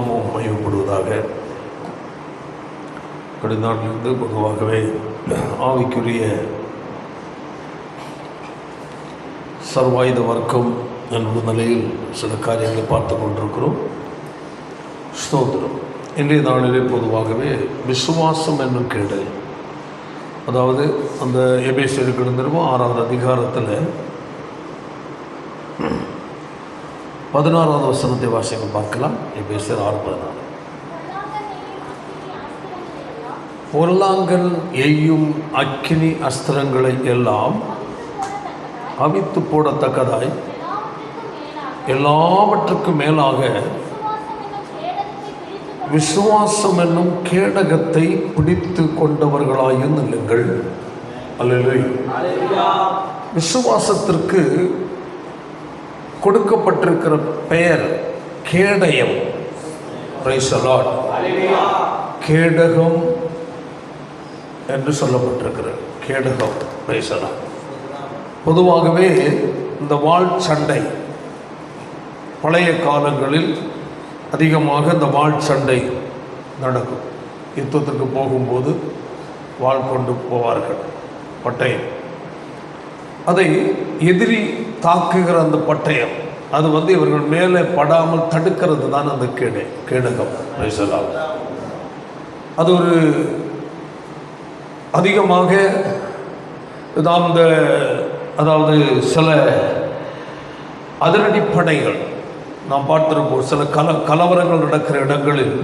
நாமமும் மகிமைப்படுவதாக. கடந்த நாட்டிலிருந்து பொதுவாகவே ஆவிக்குரிய சர்வாயுத வர்க்கம் என்ற நிலையில் சில காரியங்களை பார்த்து கொண்டிருக்கிறோம். ஸ்தோத்திரம். இன்றைய நாளிலே பொதுவாகவே விசுவாசம் என்னும் கேடு, அதாவது அந்த எபேசியருக்கு இருந்திருக்கும் 6வது அதிகாரத்தில் 16வது வசனத்தை வாசிக்க பார்க்கலாம். எபேசியர் 6:16. பொல்லாங்கன் எய்யும் அக்கினி அஸ்திரங்களை எல்லாம் அவித்து போடத்தக்கதாய் எல்லாவற்றுக்கும் மேலாக விசுவாசம் என்னும் கேடகத்தை பிடித்து கொண்டவர்களாயும் இல்லைங்கள். அல்லேலூயா. விசுவாசத்திற்கு கொடுக்கப்பட்டிருக்கிற பெயர் கேடயம். Price the Lord. கேடகம் என்று சொல்லப்பட்டிருக்கிறது. கேடகம். Praise the Lord. பொதுவாகவே இந்த வாள் சண்டை பழைய காலங்களில் அதிகமாக இந்த வாள் சண்டை நடக்கும். யுத்தத்துக்கு போகும்போது வாள் கொண்டு போவார்கள், பட்டயம். அதை எதிரி தாக்குகிற அந்த பட்டயம் அது இவர்கள் மேலே படாமல் தடுக்கிறது தான் அந்த கேடகம். அது ஒரு அதிகமாக அதாவது சில அதிரடிப்படைகள் நாம் பார்த்திருப்போம். சில கலவரங்கள் நடக்கிற இடங்களில்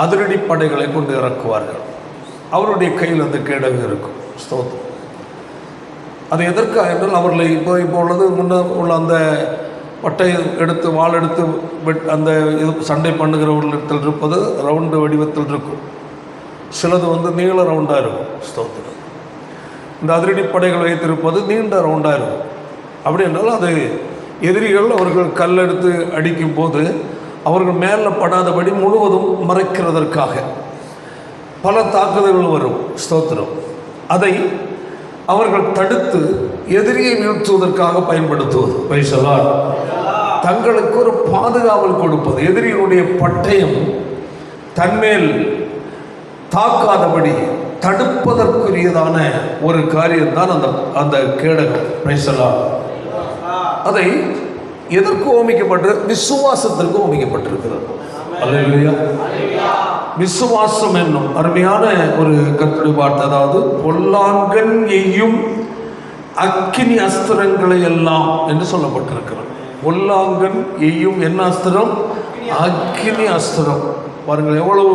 அதிரடிப்படைகளை கொண்டு இறக்குவார்கள். அவருடைய கையில் அந்த கேடகம் இருக்கும். ஸ்தோத்திரம். அது எதற்காக என்றால் அவர்களை இப்போ உள்ளது முன்ன உள்ள அந்த பட்டையை எடுத்து வாள் எடுத்து அந்த இது சண்டை பண்ணுகிறவர்களிடத்தில் இருப்பது ரவுண்டு வடிவத்தில் இருக்கும். சிலது நீள ரவுண்டாக இருக்கும். ஸ்தோத்திரம். இந்த அதிரடிப்படைகள் வைத்திருப்பது நீண்ட ரவுண்டாக இருக்கும். அப்படி என்றால் அது எதிரிகள் அவர்கள் கல்லெடுத்து அடிக்கும் போது அவர்கள் மேலே படாதபடி முழுவதும் மறைக்கிறதற்காக பல தாக்குதல்கள் வரும். ஸ்தோத்திரம். அதை அவர்கள் தடுத்து எதிரியை வீழ்த்துவதற்காக பயன்படுத்துவது. Price the Lord. தங்களுக்கு ஒரு பாதுகாவல் கொடுப்பது. எதிரியினுடைய பட்டயம் தன்மேல் தாக்காதபடி தடுப்பதற்குரியதான ஒரு காரியம்தான் அந்த கேடகம். Praise the Lord. அதை எதற்கு ஓமிக்கப்பட்டு? விசுவாசத்திற்கு ஓமிக்கப்பட்டிருக்கிறது. அல்லேலூயா. விசுவாசம் என்னும் அருமையான ஒரு கர்த்தருடைய வார்த்தை. அதாவது பொல்லாங்கன் எய்யும் அக்கினி அஸ்திரங்களை எல்லாம் என்று சொல்லப்பட்டிருக்கிறது. பொல்லாங்கன் எய்யும் என்ன அஸ்திரம்? அக்கினி அஸ்திரம். பாருங்கள், எவ்வளவு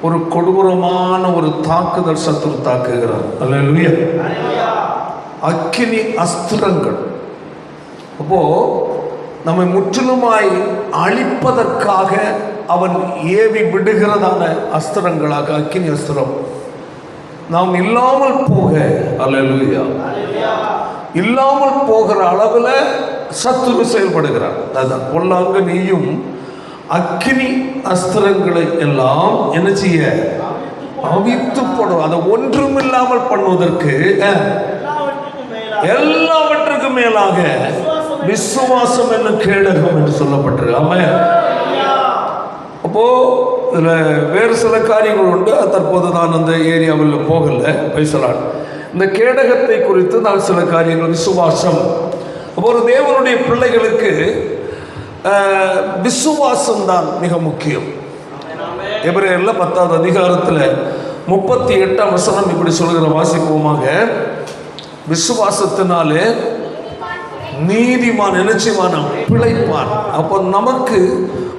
ஒரு கொடூரமான ஒரு தாக்குதல் சத்துரு தாக்குகிறார். அல்லேலூயா. அக்கினி அஸ்திரங்கள். அப்போ நம்மை முற்றிலுமாய் அழிப்பதற்காக அவன் ஏவி விடுகிறதான அஸ்திரங்களாக அக்கினி அஸ்திரம். நாம் இல்லாமல் போக, அல்லேலூயா, இல்லாமல் போகிற அளவில் சத்துரு செயல்படுகிறார். அதுதான் பொல்லாங்க நீயும் அக்கினி அஸ்திரங்களை எல்லாம் என்ன செய்ய? அவித்து போடும். அதை ஒன்றுமில்லாமல் பண்ணுவதற்கு எல்லாவற்றுக்கும் மேலாக விசுவாசம் என்ன கேடகம் என்று சொல்லப்பட்டிருக்கு. ஆமென். அப்போ இதுல வேறு சில காரியங்கள் உண்டு. தற்போது நான் அந்த ஏரியாவில் போகல. பேசலாம். இந்த கேடகத்தை குறித்து நான் சில காரியங்கள். விசுவாசம். அப்போ ஒரு தேவனுடைய பிள்ளைகளுக்கு விசுவாசம் தான் மிக முக்கியம். எபிரேயர்ல 10வது அதிகாரத்தில் 38ஆம் வசனம் இப்படி சொல்கிற வாசிப்போமாக. விசுவாசத்தினாலே நீதிமான் நினைச்சுவான பிழைப்பான். அப்போ நமக்கு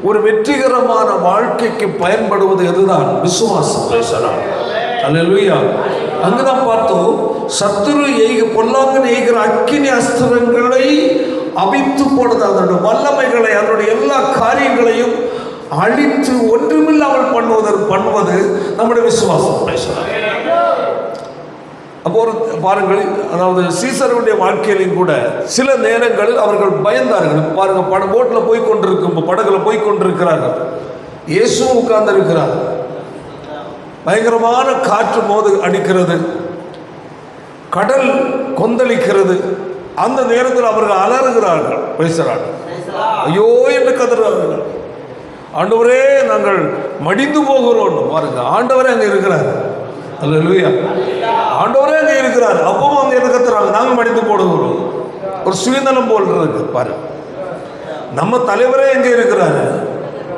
ஒரு வெற்றிகரமான வாழ்க்கைக்கு பயன்படுவது எதுதான்? விசுவாசம். அல்லேலூயா. அங்குதான் பார்த்தோம், சத்துரு பொல்லாங்கன் எய்கிற அக்கினி அஸ்திரங்களை அவித்து போடுது. அதனுடைய வல்லமைகளை, அதனுடைய எல்லா காரியங்களையும் அழித்து ஒன்றுமில்லாமல் பண்ணுவது நம்முடைய விசுவாசம். அப்போ ஒரு பாருங்கள், அதாவது சீசருடைய வாழ்க்கையிலும் கூட சில நேரங்களில் அவர்கள் பயந்தார்கள். பாருங்க, போட்டில் போய் கொண்டிருக்கும், படகுல போய் கொண்டிருக்கிறார்கள். இயேசுவும் உட்கார்ந்து இருக்கிறார். பயங்கரமான காற்று மோது அடிக்கிறது, கடல் கொந்தளிக்கிறது. அந்த நேரத்தில் அவர்கள் அலறுகிறார்கள், பேசுகிறார்கள், ஐயோ என்று கதறார்கள். ஆண்டவரே நாங்கள் மடிந்து போகிறோம் பாருங்க. ஆண்டவரே அங்கே இருக்கிறார். அல்லேலூயா. ஆண்டவரே அங்கே இருக்கிறார். அப்பவும் அங்கே இருக்கிறாங்க, நாங்கள் மடிந்து போடுகிறோம். ஒரு சுயநலம் போல் இருக்கு பாருங்க. நம்ம தலைவரே எங்கே இருக்கிறாரு?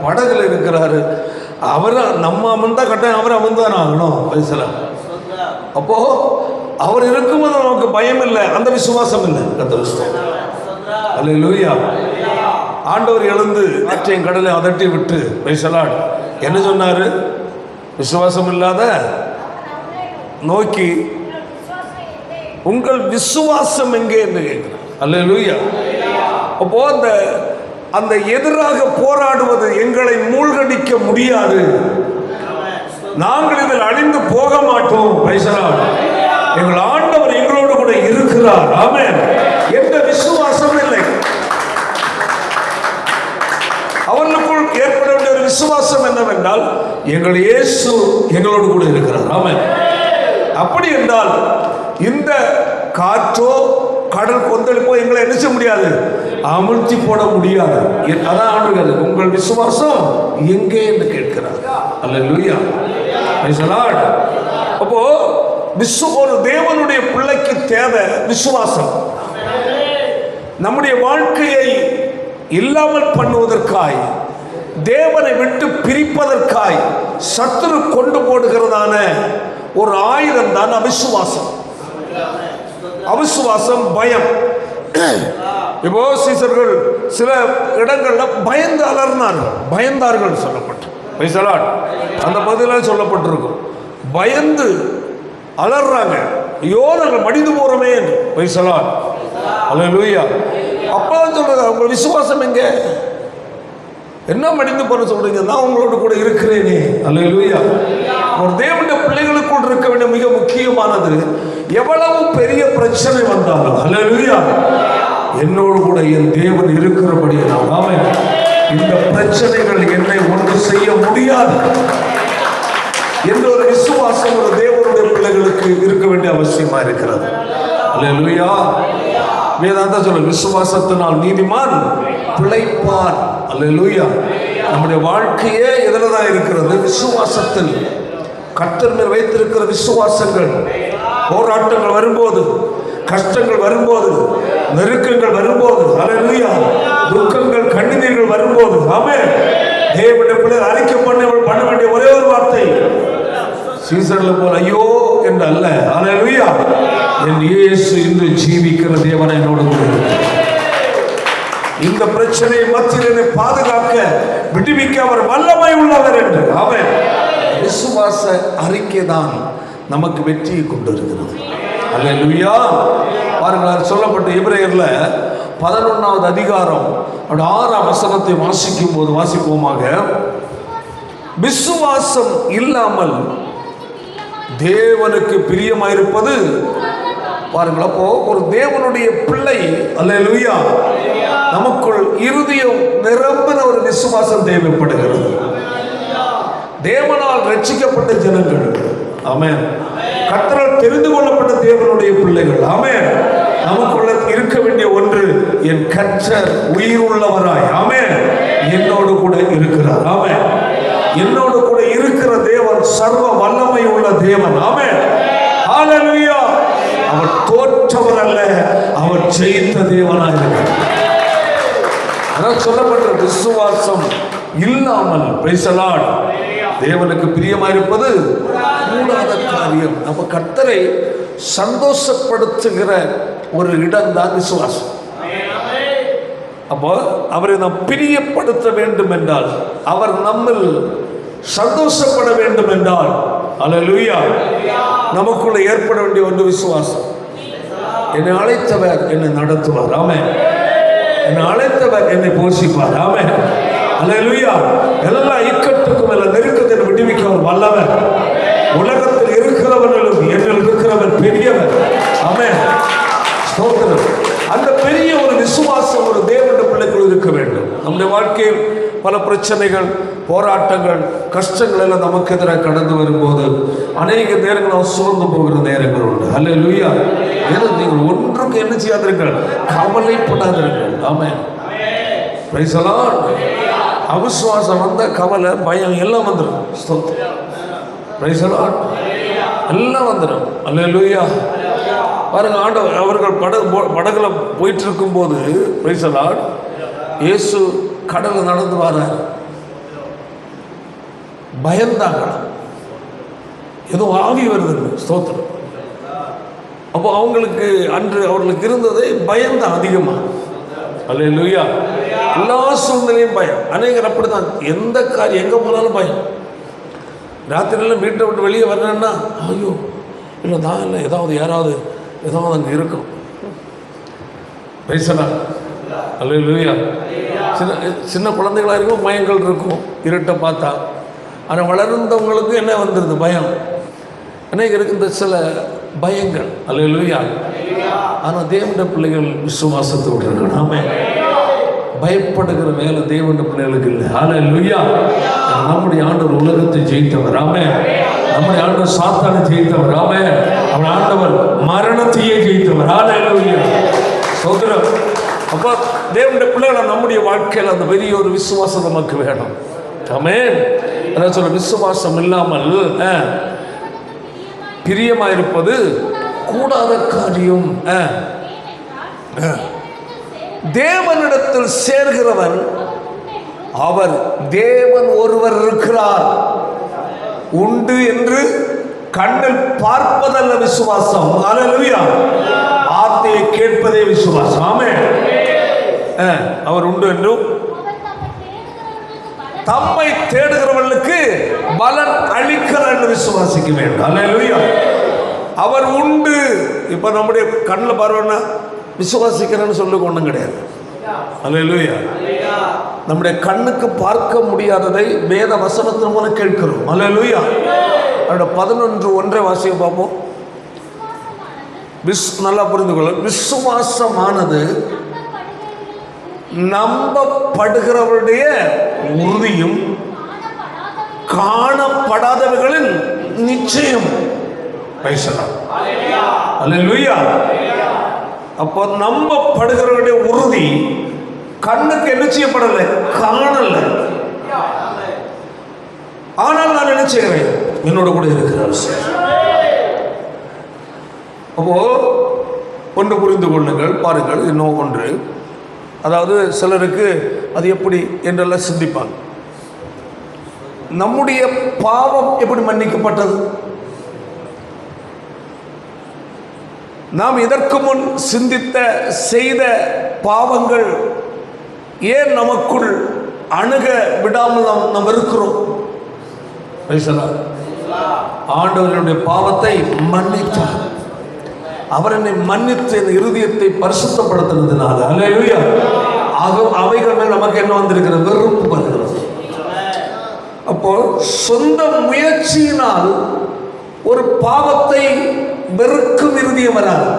படகுல இருக்கிறாரு. அவரை நம்ம அமர்ந்தா கட்டாயம் அவரை அமர்ந்தான் ஆகணும் பேசலாம். அப்போ அவர் இருக்கும்போது நமக்கு பயம் இல்லை, அந்த விசுவாசம் இல்லை. அல்லேலூயா. ஆண்டவர் எழுந்து ஆற்றையும் கடலை அதட்டி விட்டு பேசலாம் என்ன சொன்னாரு? விசுவாசம் இல்லாத நோக்கி உங்கள் விசுவாசம் எங்கே என்று கேட்கிறார். அல்லேலூயா. அப்போ அந்த எதிராக போராடுவது எங்களை மூழ்கடிக்க முடியாது. நாங்கள் இதில் அழிந்து போக மாட்டோம். எங்கள் ஆண்டவர் எங்களோடு கூட இருக்கிறார். ஆமென். எந்த விசுவாசம் இல்லை. அவர்களுக்குள் ஏற்பட வேண்டிய ஒரு விசுவாசம் என்னவென்றால் எங்கள் இயேசு எங்களோடு கூட இருக்கிறார். ஆமென். அப்படி என்றால் இந்த காற்றோ கடல் கொந்தளிப்போ எங்களை என்ன செய்ய முடியாது, அமிழ்த்தி போட முடியாது. அதான் ஆண்டுகிறது. உங்கள் விசுவாசம் எங்கே என்று கேட்கிறார். அல்லேலூயா. அப்போ ஒரு தேவனுடைய பிள்ளைக்கு தேவை விசுவாசம். நம்முடைய வாழ்க்கையை இல்லாமல் பண்ணுவதற்காய், தேவனை விட்டு பிரிப்பதற்காய் சத்துரு கொண்டு போடுகிறதான ஒரு ஆயுதம் தான் அவிசுவாசம். அவிசுவாசம், பயம். இப்போ சீசர்கள் சில இடங்கள்ல பயந்து அலர்னார்கள், பயந்தார்கள் சொல்லப்பட்டு அந்த பதிலாக சொல்லப்பட்டிருக்கும். பயந்து அலறாங்க, ஐயோ நாங்கள் மடிந்து போறோமே என்று. அல்லேலூயா. அப்பா சொல்றாங்க, உங்க விசுவாசம் எங்க? என்ன மடிந்து போற சொல்றீங்க? நான் உங்களோடு கூட இருக்கிறேனே. அல்லேலூயா. ஒரு தேவனுடைய பிள்ளைகளுக்குள் இருக்க வேண்டிய மிக முக்கியமானது, எவ்வளவு பெரிய பிரச்சனை வந்தாலும் அல்லேலூயா, என்னோடு கூட என் தேவன் இருக்கிறபடியால் ஆமென், இந்த பிரச்சனைகள் என்னை ஒன்று செய்ய முடியாது என்ற ஒரு விசுவாசம் ஒரு தேவனுடைய பிள்ளைகளுக்கு இருக்க வேண்டிய அவசியமா இருக்கிறது. அல்லேலூயா. வேதாந்தம் சொல்ல, விசுவாசத்தினால் நீதிமான் பிழைப்பான். அல்லேலூயா. நம்முடைய வாழ்க்கையே எதில் தான் இருக்கிறது? விசுவாசத்தில். கர்த்தர் மேல் வைத்திருக்கிற விசுவாசங்கள். போராட்டங்கள் வரும்போது, கஷ்டங்கள் வரும்போது, நெருக்கங்கள் வரும்போது, அல்லேலூயா, துக்கங்கள் கண்ணீர்கள் வரும்போது, ஆமென், தேவனுடைய பிள்ளைகள் அறிக்கை பண்ண வேண்டிய ஒரே ஒரு வார்த்தை, சீசர்கள் போல ஐயோ என்று அல்ல, அல்லேலூயா, என் இயேசு இன்று ஜீவிக்கிற தேவனை என்னோடு கூட இந்த பிரச்சனை மத்தியில் என்னை பாதுகாக்க, விடுவிக்க அவர் வல்லமை உள்ளவர் என்று. ஆமென். விசுவாச அறிக்கை தான் நமக்கு வெற்றியை கொண்டு இருக்கிறது. அல்லேலூயா. பாருங்கள், சொல்லப்பட்ட எபிரேயர்ல 11வது அதிகாரம் 6ஆம் வசனத்தை வாசிக்கும் போது வாசிப்போமாக, விசுவாசம் இல்லாமல் தேவனுக்கு பிரியமாயிருப்பது. பாருங்கள், அப்போ ஒரு தேவனுடைய பிள்ளை, அல்லேலூயா, நமக்குள் இருதயம் நிரம்பின ஒரு விசுவாசம் தேவைப்படுகிறது. தேவனால் ரட்சிக்கப்பட்ட ஜனங்கள், ஆமென், கர்த்தரால் தெரிந்து கொள்ளப்பட்ட தேவனுடைய பிள்ளைகள், ஆமென், நமக்குள்ள இருக்க வேண்டிய ஒன்று, என் கர்த்தர் உயிர் உள்ளவராய், ஆமென், என்னோடு கூட இருக்கிறார். ஆமென். என்னோடு கூட இருக்கிற தேவன் சர்வ வல்லமை உள்ள தேவன். ஆமென். ஹல்லேலூயா. அவர் தோற்றவர் அல்ல, அவர் ஜெயித்த தேவனாய் இருக்கிறார். அதான் சொல்லப்பட்ட விசுவாசம் இல்லாமல் பேசலாம் தேவனுக்கு பிரியமாயிருப்பது கூடாத காரியம். நம்ம கர்த்தரை சந்தோஷப்படுத்துகிற ஒரு இடம் தான் விசுவாசம். அப்போ அவரை நாம் பிரியப்படுத்த வேண்டும் என்றால், அவர் நம்மில் சந்தோஷப்பட வேண்டும் என்றால், அல்லேலூயா, நமக்குள்ள ஏற்பட வேண்டிய ஒன்று விசுவாசம். என்னை அழைத்தவர் என்னை நடத்துவார். ஆமென். என்னை அழைத்தவர் என்னை போஷிப்பார். ஆமென். அல்லேலூயா. எல்லா இக்கட்டுக்கும் எல்லா நெருக்கத்தில் விடுவிக்க அவர் வல்லவர். உலகத்தில் இருக்கிறவர்களும் என்னில் இருக்கிறவர் பெரியவர். ஆமென். ஸ்தோத்திரம். அந்த பெரிய ஒரு விசுவாசம் ஒரு தேவனுடைய பிள்ளைக்குள் இருக்க வேண்டும். நம்முடைய வாழ்க்கையில் பல பிரச்சனைகள், போராட்டங்கள், கஷ்டங்கள் எல்லாம் நமக்கு எதிராக கடந்து வரும்போது அநேக நேரங்கள் நாம் சோர்ந்து போகிற நேரங்கள் உண்டு. அல்லேலூயா. ஏதோ நீங்கள் ஒன்றுக்கு என்ன செய்யாதிருங்கள், கவலைப்படாதிருங்கள். ஆமென். Price the Lord. அவிசுவாசம் வந்த கவலை, பயம் எல்லாம் வந்துடும். Price the Lord. எல்லாம் வந்துடும். அல்லேலூயா. பாருங்க, ஆண்டவர் அவர்கள் படகுல போயிட்டு இருக்கும்போது, பிரைஸ் தி லார்ட், இயேசு கடல்ல நடந்து வரார். பயந்தாங்க, ஏதோ ஆவி வருது. ஸ்தோத்திரம். அப்போ அவங்களுக்கு அன்று அவர்களுக்கு இருந்ததே பயந்தான் அதிகமாக. அல்லேலூயா. எல்லா சூழ்நிலையும் பயம். அநேகர் அப்படித்தான், எந்த காரியம் எங்கே போனாலும் பயம். ராத்திரியில் வீட்டை விட்டு வெளியே வரணுன்னா ஐயோ இல்லை தான் இல்லை, யாராவது அங்கே இருக்கும். பேசலாம். அல்லேலூயா. சின்ன குழந்தைகளாக இருக்கும், பயங்கள் இருக்கும் இருட்டை பார்த்தா. ஆனால் வளர்ந்தவங்களுக்கு என்ன வந்துடுது? பயம். அநேகருக்கு இந்த சில பயங்கள். அல்லேலூயா. ஆனால் தேவனுடைய பிள்ளைகள் விசுவாசத்தோடு இருக்கணும். ஆமென். பயப்படுகிற வேலை தேவனுடைய பிள்ளைகளுக்கு இல்லை. அல்லேலூயா. நம்முடைய ஆண்டவர் உலகத்தை ஜெயித்தவர். ஆமென். நம்முடைய ஆண்டவர் சாத்தானை ஜெயித்தவர். ஆமென். அவர் ஆண்டவர் மரணத்தையே ஜெயித்தவர். அல்லேலூயா. சோதரம். அப்போ தேவனுடைய பிள்ளைகளை நம்முடைய வாழ்க்கையில் அந்த பெரிய ஒரு விசுவாசம் நமக்கு வேணும். ஆமென். என்ன சொல்ல? விசுவாசம் இல்லாமல் பிரியமாயிருப்பது கூடாத காரியம். தேவனிடத்தில் சேர்கிறவன் அவர் தேவன் ஒருவர் இருக்கிறார் உண்டு என்று கண்ணில் பார்ப்பதல்ல விசுவாசம். அல்லேலூயா. வார்த்தையை கேட்பதே விசுவாசம். ஆமென். அவர் உண்டு என்றும் தம்மை தேடுகிறவர்களுக்கு பலன் அளிக்கிறார் என்று விசுவாசிக்க வேண்டும். அல்லேலூயா. அவர் உண்டு. இப்போ நம்முடைய கண்ணில் பார்வைன்னா விசுவாசிக்கிறேன்னு சொல்லுக்கு ஒன்றும் கிடையாது. அல்லேலூயா. நம்முடைய கண்ணுக்கு பார்க்க முடியாததை வேத வசனத்தின் மூலம் கேட்கிறோம். அல்லேலூயா. அதோட 11:1 வாசிக்க பார்ப்போம். நல்லா புரிந்து கொள்ள, விசுவாசமானது நம்பப்படுகிறவருடைய உறுதியும் காணப்படாதவர்களின் நிச்சயம். அல்லேலூயா. அப்போ நம்பப்படுகிறவருடைய உறுதி கண்ணுக்கு என்ன செய்யப்படலை? காணல. ஆனால் நான் என்ன செய்கிறேன்? என்னோட கூட இருக்கிறார். அப்போ ஒன்று புரிந்து கொள்ளுங்கள். பாருங்கள், இன்னும் ஒன்று. அதாவது சிலருக்கு அது எப்படி என்றெல்லாம் சிந்திப்பாங்க. நம்முடைய பாவம் எப்படி மன்னிக்கப்பட்டது? நாம் இதற்கு முன் சிந்தித்த செய்த பாவங்கள் ஏன் நமக்குள் அணுக விடாமல் நாம் இருக்கிறோம்? ஆண்டவருடைய பாவத்தை மன்னித்தார். அவர் என்னை மன்னித்து என் இருதயத்தை பரிசுத்தப்படுத்தினதுனால அல்லேலூயா அவைகள் மேல் நமக்கு என்ன வந்திருக்கிறது? வெறுப்பு வருகிறது. அப்போ சொந்த முயற்சியினால் ஒரு பாவத்தை வெறுக்கும் இருதயம் வராது.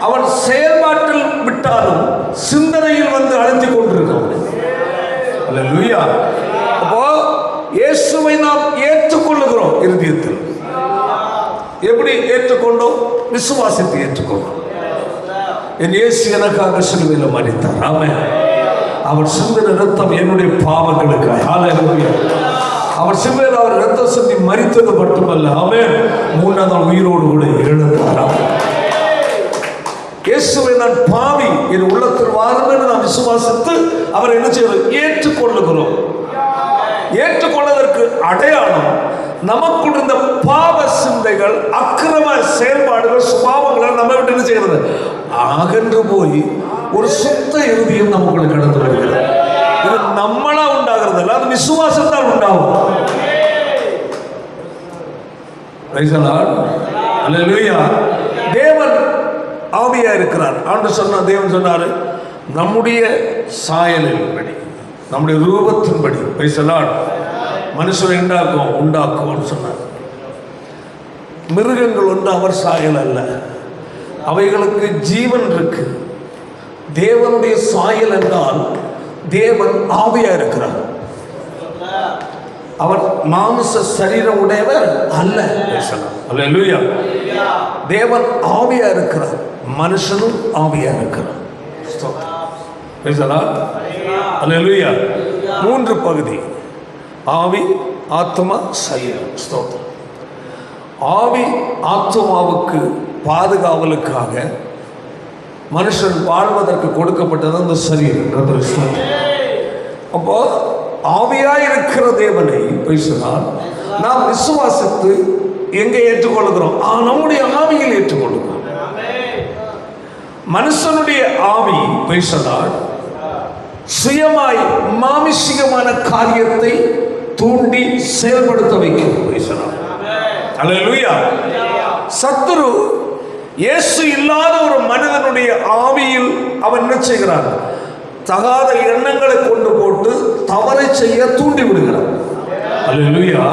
அவன் செயல்பாட்டில் விட்டாலும் சிந்தனையில் வந்து அழைத்து கொண்டிருக்கிறான். அல்லேலூயா. அப்போ இயேசுவை நாம் ஏற்றுக்கொள்ளுகிறோம். இருதயத்தில் எப்படி ஏற்றுக்கொண்டோம்? விசுவாசத்தை ஏற்றுக்கொண்டோம். என் இயேசு எனக்காக சிலுவையில் மரித்தார். ஆமென். அவர் சிந்தின இரத்தம் என்னுடைய பாவங்களுக்காக. அல்லேலூயா. அவர் சிலுவையில் அவர் இரத்தம் சிந்தி மரித்தது மட்டுமல்ல, ஆமென், 3ஆம் நாள் உயிரோடு கூட எழுந்தார். இயேசுவை நான் பாவி, என் உள்ளத்தில் வாரும் என்று நாம் விசுவாசித்து அவர் என்ன செய்கிறோம்? ஏற்றுக்கொள்ளுகிறோம். ஏற்றுக்கொள்வதற்கு அடையாளம் நமக்குள் இருந்த பாவ சிந்தைகள், அக்கிரம செயல்பாடுகள், சுபாவங்கள் நம்ம விட்டு என்ன செய்கிறது? அகன்று போய் ஒரு சுத்த இறுதியும் நமக்குள்ள கடந்து வருகிறது. இது நம்மளா உண்டாகிறது அல்ல, அது விசுவாசத்தால் உண்டாகும். அல்லேலூயா. தேவன் ஆவியா இருக்கிறார். ஆண்டவர் சொன்னார், தேவன் சொன்னாரு, நம்முடைய சாயலின் படி, நம்முடைய ரூபத்தின்படி மனுஷனை உண்டாக்கும் சொன்னார். மிருகங்கள் ஒன்று அவர் சாயல் அல்ல, அவைகளுக்கு ஜீவன் இருக்கு. தேவனுடைய சாயல் என்றால் தேவன் ஆவியா இருக்கிறார். அவர் மாம்ச சரீரம் உடையவர் அல்ல. அல்லேலூயா. தேவன் ஆவியா இருக்கிறார், மனுஷனும் ஆவியா இருக்கிறார். அல்லேலூயா. மூன்று பகுதி: ஆவி, ஆத்மா, சரீரம். ஸ்தோத்திரம். ஆவி ஆத்மாவுக்கு பாதுகாவலுக்காக மனுஷன் வாழ்வதற்கு கொடுக்கப்பட்டது அந்த சரீரம். அப்போ ஆவியாய் இருக்கிற தேவனை பேசினால் நாம் விசுவாசித்து எங்கே ஏற்றுக்கொள்கிறோம்? நம்முடைய ஆவியில் ஏற்றுக்கொள்கிறோம். மனுஷனுடைய ஆவி பேசினால் சுயமாய் மாமிசிகமான காரியத்தை தூண்டி செயல்படுத்த வைக்கிறது. பேசினால் அல்லேலூயா. சத்துரு இயேசு இல்லாத ஒரு மனிதனுடைய ஆவியில் அவன் என்ன செய்கிறான்? தகாத எண்ணங்களை கொண்டு போட்டு தவறை செய்ய தூண்டி விடுகிறான். அல்லேலூயா.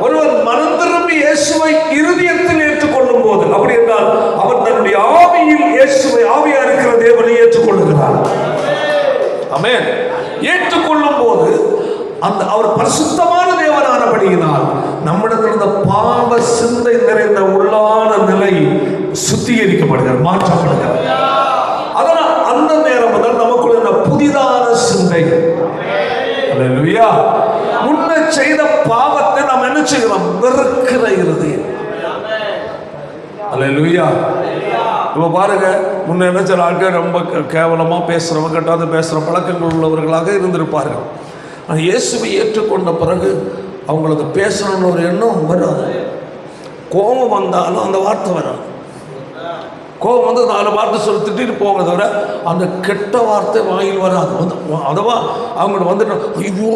ஒருவன் மனம் திரும்பி இயேசுவை இருதயத்தில் ஏற்றுக்கொள்ளும் போது, அப்படி என்றால் அவன் தன்னுடைய ஆவியில் இயேசுவை, ஆவியா இருக்கிற தேவனை ஏற்றுக்கொள்ளுகிறான். ஆமென். ஏற்றுக்கொள்ளும் போது அந்த அவர் பரிசுத்தமான தேவனானபடியினால் நம்மிடத்தில் இருந்த பாவ சிந்தை நிறைந்த உள்ளான நிலை சுத்திகரிக்கப்படுகிறது, மாற்றப்படுகிறது. அதனால் அந்த நேரம் முதல் நமக்குள்ள இந்த புதிதான சிந்தை, அல்லேலூயா, முன்ன செய்த பாவத்தை நாம் என்ன செய்கிறோம்? வெறுக்கிற இருதயம். அல்லேலூயா. இப்போ பாருங்க, முன்ன என்ன சில ஆட்கள் ரொம்ப கேவலமாக பேசுகிறவங்க, கட்டாத பேசுகிற பழக்கங்கள் உள்ளவர்களாக இருந்திருப்பார்கள். ஆனால் இயேசுவை ஏற்றுக்கொண்ட பிறகு அவங்களுக்கு பேசணும்னு ஒரு எண்ணம் வராது. கோபம் வந்தாலும் அந்த வார்த்தை வராது. கோபம் வந்து 4 வார்த்தை சொல்லி திட்டிட்டு போகிறத தவிர அந்த கெட்ட வார்த்தை வாயில் வராது. அதுவா அவங்கள்ட்ட வந்துட்டு ஐயோ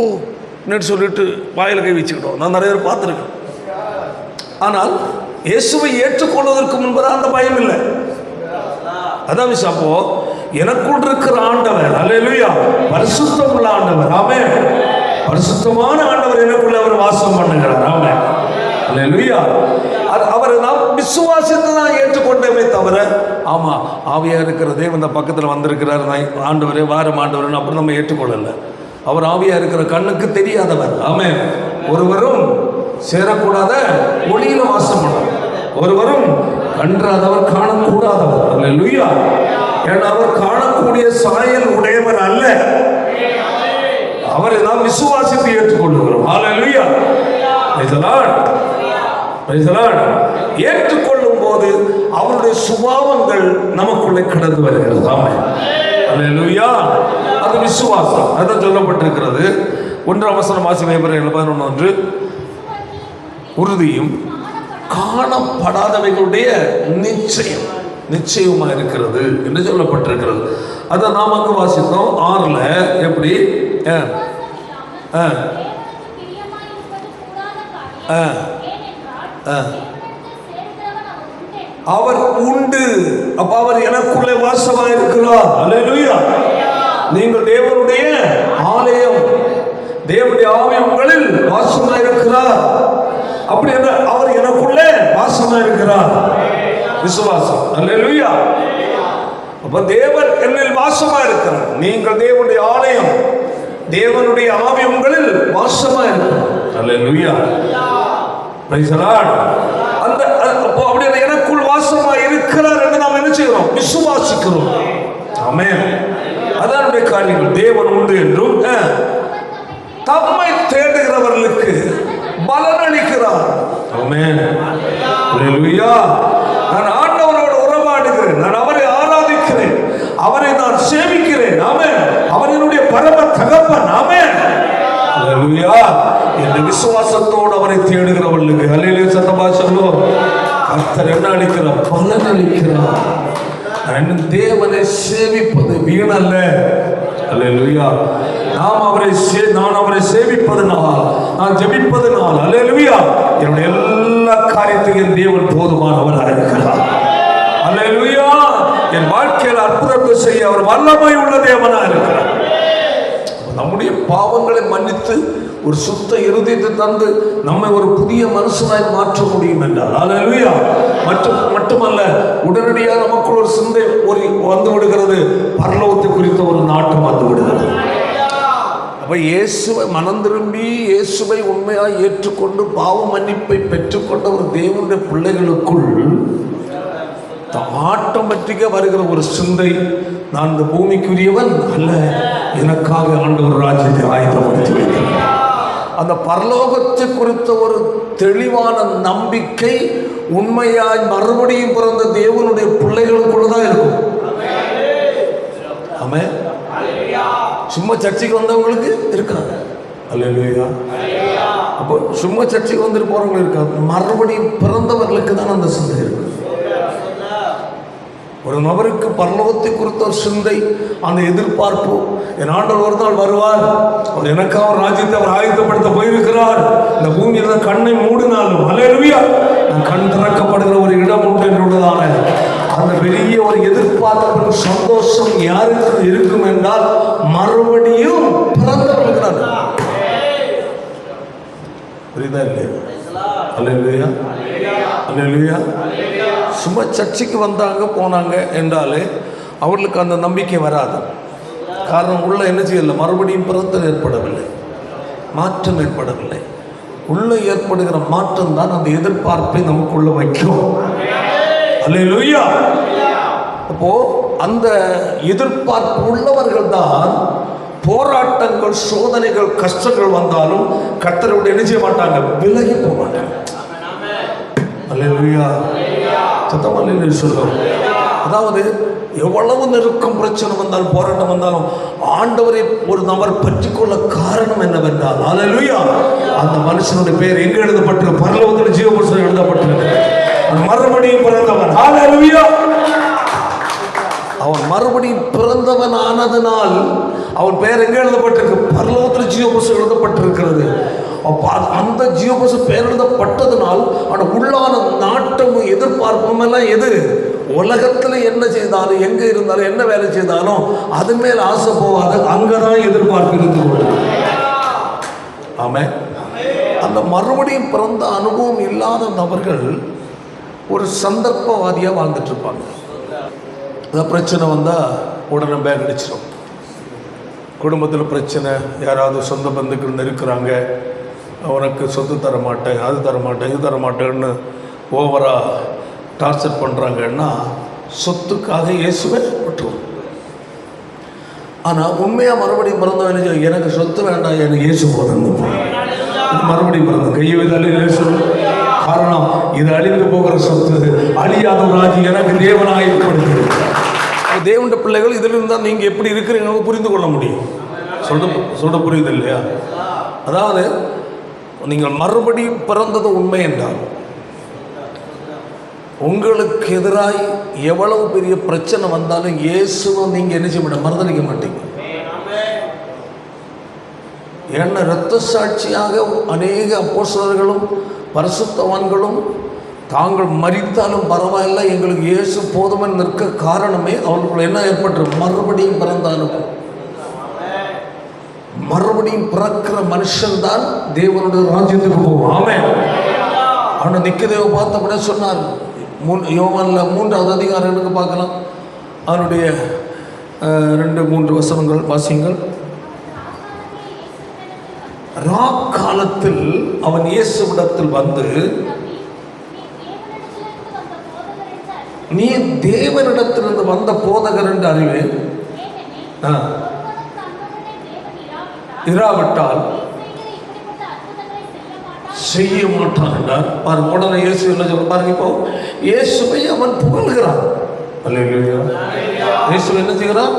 நேற்று சொல்லிட்டு வாயில் கை வச்சுக்கிட்டோம். நான் நிறைய பேர் பார்த்துருக்கேன். ஆனால் இயேசுவை ஏற்றுக்கொள்வதற்கு முன்பதாக அந்த பயம் இல்லை. அதான் விஷயம். அப்போ எனக்குள் இருக்கிற ஆண்டவர், அல்லேலூயா, பரிசுத்தம் உள்ள ஆண்டவர். ஆமென். பரிசுத்தமான ஆண்டவர் எனக்குள்ள அவர் வாசம் பண்ணுகிறார். ஆமென். அல்லேலூயா. அவரை நாம் விசுவாசித்து தான் ஏற்றுக்கொண்டமே தவிர, ஆமா ஆவியா இருக்கிற தேவன் இந்த பக்கத்தில் வந்திருக்கிறார், ஆண்டவரே வாரம் ஆண்டவரே அப்படி நம்ம ஏற்றுக்கொள்ளல. அவர் ஆவியா இருக்கிற கண்ணுக்கு தெரியாதவர். ஆமென். ஒருவரும் சேரக்கூடாத ஒளியில வாசம் பண்ணுவார். ஒருவரும் கன்றாதவர், காணக்கூடாதவர். அல்லேலூயா. ஏன்னா அவர் காணக்கூடிய சாயல் உடையவர் அல்ல. அவரை நாம் விசுவாசித்து ஏற்றுக்கொள்ளுகிறோம். அல்லேலூயா. Praise the Lord. Praise the Lord. ஏற்றுக்கொள்ளும் போது அவருடைய சுபாவங்கள் நமக்குள்ளே கடந்து வருகிறது. ஆமென். அல்லேலூயா. அது விசுவாசம். அதான் சொல்லப்பட்டிருக்கிறது. 1ஆம் வசனம் வாசிப்போம். எபிரேயர் 11:1. உறுதியும் காணப்படாதவைகளுடைய நிச்சயமா இருக்கிறது என்று சொல்லப்பட்டிருக்கிறது. அதை நாம் அங்கு வாசித்தோம் 6ல். எப்படி? அவர் உண்டு. அப்ப அவர் எனக்குள்ளே வாசமாக இருக்கிறார். அல்லேலூயா. நீங்கள் தேவனுடைய ஆலயம், தேவனுடைய ஆவி உங்களில் வாசமாக இருக்கிறார். அப்படி என்ற அவர் எனக்குள்ளே வாசமாக இருக்கிறார். விசுவாசம். அல்லேலூயா. அப்ப தேவன் என்னில் வாசமா இருக்கிறார். நீங்கள் தேவனுடைய ஆலயம், தேவனுடைய ஆவி உங்களில் வாசமா இருக்கிறார். அல்லேலூயா. Praise the Lord. அந்த அப்போ அப்படி எனக்குள் வாசமா இருக்கிறார் என்று நாம் என்ன செய்கிறோம்? விசுவாசிக்கிறோம். ஆமென். அதனுடைய காரியங்கள். தேவன் உண்டு என்றும் தம்மை தேடுகிறவர்களுக்கு பலன் அளிக்கிறார். ஆமென். அல்லேலூயா. நான் ஆண்டவரோடு உறவாடுகிறேன், நான் அவரை ஆராதிக்கிறேன், அவரை நான் சேவிக்கிறேன். ஆமென். அவர் என்னுடைய பரம தகப்பன். ஆமென். அல்லேலூயா. இந்த விசுவாசத்தோடு அவரை தேடுகிறவர்களுக்கு அல்லேலூயா சத்தமா சொல்லுவோம். கர்த்தர் என்ன அளிக்கிறார்? பலன் அளிக்கிறார். தேவனை சேவிப்பது வீணல்ல. அல்லேலூயா. நான் அவரை சேவிப்பதனால், நான் ஜெபிப்பதனால், அல்லேலூயா, என்னுடைய எல்லா காரியத்தையும் தேவன் போதுமானவராக இருக்கிறார். அல்லேலூயா. என் வாழ்க்கையில் அற்புதத்தை செய்ய அவர் வல்லமை உள்ள தேவனாக இருக்கிறார். நம்முடைய பாவங்களை மன்னித்து ஒரு சுத்த இருதயத்தை தந்து நம்மை ஒரு புதிய மனுஷனாய் மாற்ற முடியும் என்றால், அல்லேலூயா, மட்டுமல்ல உடனடியாக நமக்குள் ஒரு சிந்தை வந்து விடுகிறது, பரலோகத்தை குறித்த ஒரு நாட்டம் வந்து விடுகிறது. அப்ப இயேசுவை மனம் திரும்பி இயேசுவை உண்மையாக ஏற்றுக்கொண்டு பாவ மன்னிப்பை பெற்றுக்கொண்ட ஒரு தேவனுடைய பிள்ளைகளுக்குள் ஆட்டோமேட்டிக்காக வருகிற ஒரு சிந்தை, நான் இந்த பூமிக்குரியவன் அல்ல, எனக்காக ஆண்டவர் ராஜ்யத்தை ஆயத்தப்படுத்தி வைக்கிறார். அந்த பரலோகத்தை குறித்த ஒரு தெளிவான நம்பிக்கை உண்மையாய் மறுபடியும் பிறந்த தேவனுடைய பிள்ளைகளுக்குள்ளதான் இருக்கும். ஆமென். சும்மா சர்ச்சைக்கு வந்தவங்களுக்கு இருக்காது. அல்லேலூயா. அப்போ சும்மா சர்ச்சைக்கு வந்துட்டு போறவங்களுக்கு இருக்காது. மறுபடியும் பிறந்தவர்களுக்கு தான் அந்த சிந்தை இருக்கு. ஒரு நபருக்கு பரலோகத்தை குறித்த ஒரு சிந்தை, அந்த எதிர்பார்ப்பு, என் ஆண்டவர் ஒரு நாள் வருவார், அவர் எனக்காக ஒரு ராஜ்யத்தை அவர் ஆயத்தப்படுத்த போயிருக்கிறார், இந்த பூமியில கண்ணை மூடினாலும் அல்லேலூயா நான் கண் திறக்கப்படுகிற ஒரு இடம் உண்டு என்றுள்ளதான அந்த பெரிய ஒரு எதிர்பார்ப்பு சந்தோஷம் யாருக்கு இருக்கும் என்றால் மறுபடியும் பிறந்தவர்களுக்கு தான். புரியுதா இல்லையா? அல்லேலூயா அல்லேலூயா. சும்மா சர்ச்சைக்கு வந்தாங்க போனாங்க என்றாலே அவர்களுக்கு அந்த நம்பிக்கை வராது. காரணம் உள்ள என்ன செய்யல, மறுபடியும் பிறந்தல் ஏற்படவில்லை, மாற்றம் ஏற்படவில்லை. உள்ள ஏற்படுகிற மாற்றம் தான் அந்த எதிர்பார்ப்பை நமக்குள்ள வைக்கும். அல்லேலூயா. அப்போ அந்த எதிர்பார்ப்பு உள்ளவர்கள் தான் போராட்டங்கள், சோதனைகள், கஷ்டங்கள் வந்தாலும் கர்த்தரோடு என்ன செய்ய மாட்டாங்க, விலகி போக மாட்டாங்க. அல்லேலூயா. சத்தமா அல்லேலூயா சொல்லுவோம். அதாவது எவ்வளவு நெருக்கம் பிரச்சனை வந்தாலும் போராட்டம் வந்தாலும் ஆண்டவரை ஒரு நபர் பற்றிக்கொள்ள காரணம் என்னவென்றால் அல்லேலூயா அந்த மனுஷனுடைய பெயர் எங்க எழுதப்பட்டிருக்கு, பரலோகத்தில் ஜீவ புஸ்தகம் எழுதப்பட்டிருக்கு. மறுபடியும் பிறந்தவன். அல்லேலூயா. அவன் மறுபடியும் பிறந்தவன் ஆனதனால் அவன் பெயர் எங்க எழுதப்பட்டிருக்கு, பரலோகத்தில் ஜீவ புஸ்தகம் எழுதப்பட்டிருக்கிறது. அந்த ஜீவபுஸ்தகம் பெயர் எழுதப்பட்டதனால் அவன் உள்ளான நாட்டமும் எதிர்பார்ப்பும் எல்லாம் எது, உலகத்தில் என்ன செய்தாலும் எங்க இருந்தாலும் என்ன வேலை செய்தாலும் அது மேல் ஆசை போகாது, அங்கதான் எதிர்பார்ப்பு இருந்து கொண்டு. ஆமென். அந்த மறுபடியும் பிறந்த அனுபவம் இல்லாத நபர்கள் ஒரு சந்தர்ப்பவாதியா வாழ்ந்துட்டு இருப்பாங்க. அதான் பிரச்சனை வந்தா உடனே பேக் அடிச்சிடும். குடும்பத்தில் பிரச்சனை, யாராவது சொந்த பந்துக்கள் இருக்கிறாங்க, உனக்கு சொத்து தர மாட்டேன், அது தர மாட்டேன், இது தர மாட்டேன்னு ஓவராக டார்ச்சர் பண்ணுறாங்கன்னா சொத்துக்காக இயேசுவை விட்டுருவோம். ஆனால் உண்மையாக மறுபடியும் பிறந்தவன் எனக்கு சொத்து வேண்டாம், எனக்கு இயேசு போதும், மறுபடியும் பிறந்த கையை வைத்தாலே இயேசு. காரணம் இது அழிந்து போகிற சொத்து, அழியாத ஒரு ராஜ்யம் எனக்கு தேவனாக ஏற்படுது. தேவனுடைய பிள்ளைகள் இதில் இருந்தால் நீங்கள் எப்படி இருக்கிறீங்க புரிந்து கொள்ள முடியும். சொல்ற புரியுது இல்லையா? அதாவது நீங்கள் மறுபடியும் பிறந்தது உண்மை என்றால் உங்களுக்கு எதிராய் எவ்வளவு பெரிய பிரச்சனை வந்தாலும் இயேசுவை நீங்கள் என்ன செய்ய மாட்டீங்க, மறுதளிக்க மாட்டீங்க. ஏன்னா இரத்த சாட்சியாக அநேக அப்போஸ்தலர்களும் பரிசுத்தவான்களும் தாங்கள் மரித்தாலும் பரவாயில்லை எங்களுக்கு இயேசு போதுமென்று நிற்க காரணமே அவர்களுக்கு என்ன ஏற்பட்டு மறுபடியும் பிறந்த அனுபவம். மறுபடியும் பிறக்கிற மனுஷன் தான் தேவனுடைய ராஜ்யத்துக்கு போவோம். ஆமென். அவனை நிக்கதேவ பார்த்தபடியே சொன்னார். யோவான்ல 3வது அதிகாரத்துக்கு பார்க்கலாம். அவனுடைய 2-3 வசனங்கள் வாசிங்கள். ராக்காலத்தில் அவன் இயேசுவிடத்தில் வந்து, நீ தேவனிடத்திலிருந்து வந்த போதகர் என்று அறிவேன், இராவிட்டால் செய்ய மாட்டான் என்றார். பாருங்க, உடனே இயேசு என்ன சொல்ல பாருங்க. இப்போ இயேசுவை அவன் புகழ்கிறான். அல்லேலூயா. இயேசு என்ன செய்கிறான்?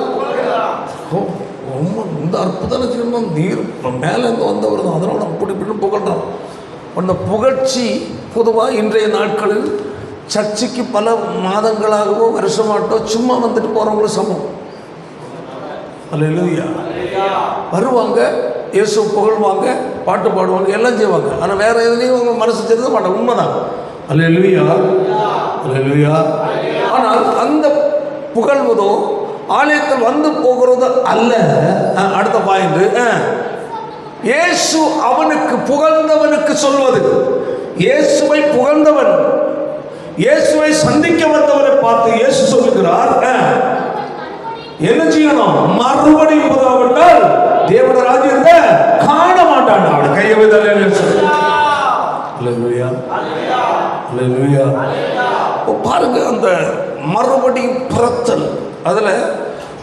ரொம்ப இந்த அற்புதம் செய்யணும், நீர் மேலே இருந்து வந்தவர் தான், அதனால அப்படி இப்படின்னு புகழ்றான். அந்த புகழ்ச்சி பொதுவாக இன்றைய நாட்களில் சர்ச்சைக்கு பல மாதங்களாகவோ வருஷமாட்டோ சும்மா வந்துட்டு போகிறவங்களும் சமம். அல்லேலூயா. வருவாங்க, இயேசு புகழ்வாங்க, பாட்டு பாடுவாங்க, எல்லாம் செய்வாங்க. ஆனால் வேற எதுலையும் அவங்க மனசு தெரிஞ்ச மாட்டாங்க. உண்மைதான். அல்லேலூயா அல்லேலூயா. ஆனால் அந்த புகழ்வதோ ஆலயத்தில் வந்து போகிறதோ அல்ல. அடுத்த பாயிண்ட், இயேசு அவனுக்கு புகழ்ந்தவனுக்கு சொல்வது. இயேசுவை புகழ்ந்தவன், இயேசுவை சந்திக்க வந்தவரை பார்த்து இயேசு சொல்லுகிறார், என்ன செய்யணும்? மறுபடியும் புதாவிட்டால் தேவனுடைய ராஜ்யத்தை காண மாட்டான். அவனை கையை வைத்தாலே பாருங்க, அந்த மறுபடியும் பிறத்தல். அதில்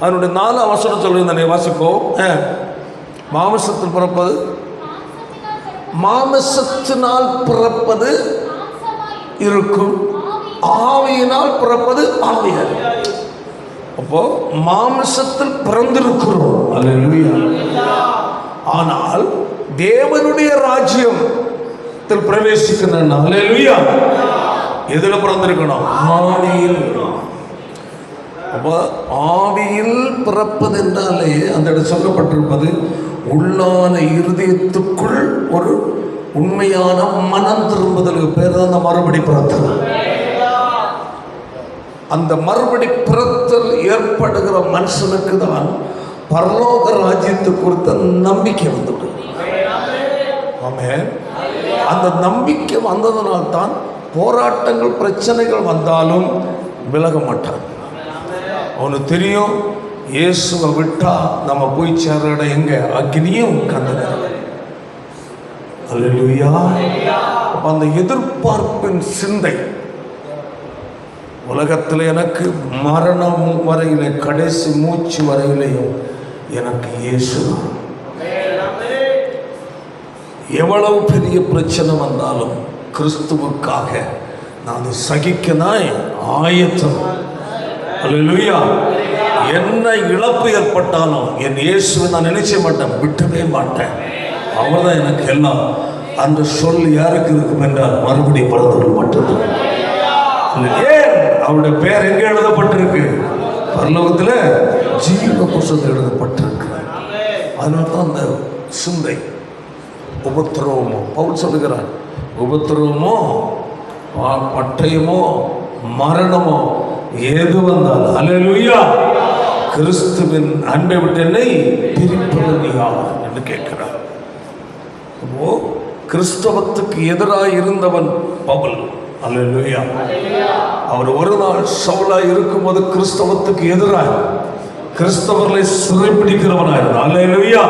அதனுடைய 4 வசனம் சொல்லுங்க, வாசிப்போம். மாமிசத்தில் பிறப்பது, மாமிசத்தினால் பிறப்பது இருக்கும், ஆவியினால் பிறப்பது ஆவியால். அப்போ மாமிசத்தில் பிறந்திருக்கிறோம், அல்லேலூயா. ஆனால் தேவனுடைய ராஜ்யத்தில் பிரவேசிக்கணும், அல்லேலூயா. எதுல பிறந்திருக்கணும்? ஆவியில். அப்போ ஆவியில் பிறப்பது என்றாலே அந்த இடம் சொல்லப்பட்டிருப்பது உள்ளான இருதயத்துக்குள் ஒரு உண்மையான மனம் திரும்புதலுக்கு பேர் தான் அந்த மறுபடி பிறத்தல். அந்த மறுபடி பிறத்தல் ஏற்படுகிற மனுஷனுக்கு தான் பரலோக ராஜ்யத்தை குறித்த நம்பிக்கை வந்துவிடும். ஆமென். அந்த நம்பிக்கை வந்ததனால்தான் போராட்டங்கள் பிரச்சனைகள் வந்தாலும் விலக மாட்டான். அவனுக்கு தெரியும், இயேசுவை விட்டா நம்ம போய் சேர்ற இடம் எங்க? அக்னியும் கந்தகம். அல்லேலூயா. அந்த எதிர்பார்ப்பின் சிந்தை, உலகத்தில் எனக்கு மரணம் வரையிலே, கடைசி மூச்சு வரையிலையும் எனக்கு இயேசு. எவ்வளவு பெரிய பிரச்சனை வந்தாலும் கிறிஸ்துவுக்காக நான் சகிக்கதான் ஆயத்தம். அல்லேலூயா. என்ன இழப்பு ஏற்பட்டாலும் என் இயேசுவை நான் நினைச்ச மாட்டேன், விட்டவே மாட்டேன். அவர்தான் எனக்கு எல்லாம். அந்த சொல் யாருக்கு இருக்கும் என்றால் மறுபடியும் பிறந்தவர்கள் மட்டும்தான். ஏன்? அவருடைய பெயர் எங்கே எழுதப்பட்டிருக்கு? பரலோகத்தில் ஜீவ புஸ்தகத்தில் எழுதப்பட்டிருக்கு. அதனால தான் அந்த சிந்தை. உபத்திரவமோ, பவுல் சொல்லுகிறார், உபத்திரவமோ பட்டயமோ மரணமோ ஏது வந்தால், அல்லேலூயா, கிறிஸ்துவின் அன்பை விட்டு என்னை பிரிப்பவன் யார் என்று கேட்கிறார். அப்போ கிறிஸ்தவத்துக்கு எதிராக இருந்தவன் பவுல், அல்லேலூயா. அவர் ஒரு நாள் சவுலாய் இருக்கும்போது கிறிஸ்தவத்துக்கு எதிராக கிறிஸ்தவர்களை சிறைப்பிடிக்கிறவனாக இருந்தார், அல்லேலூயா.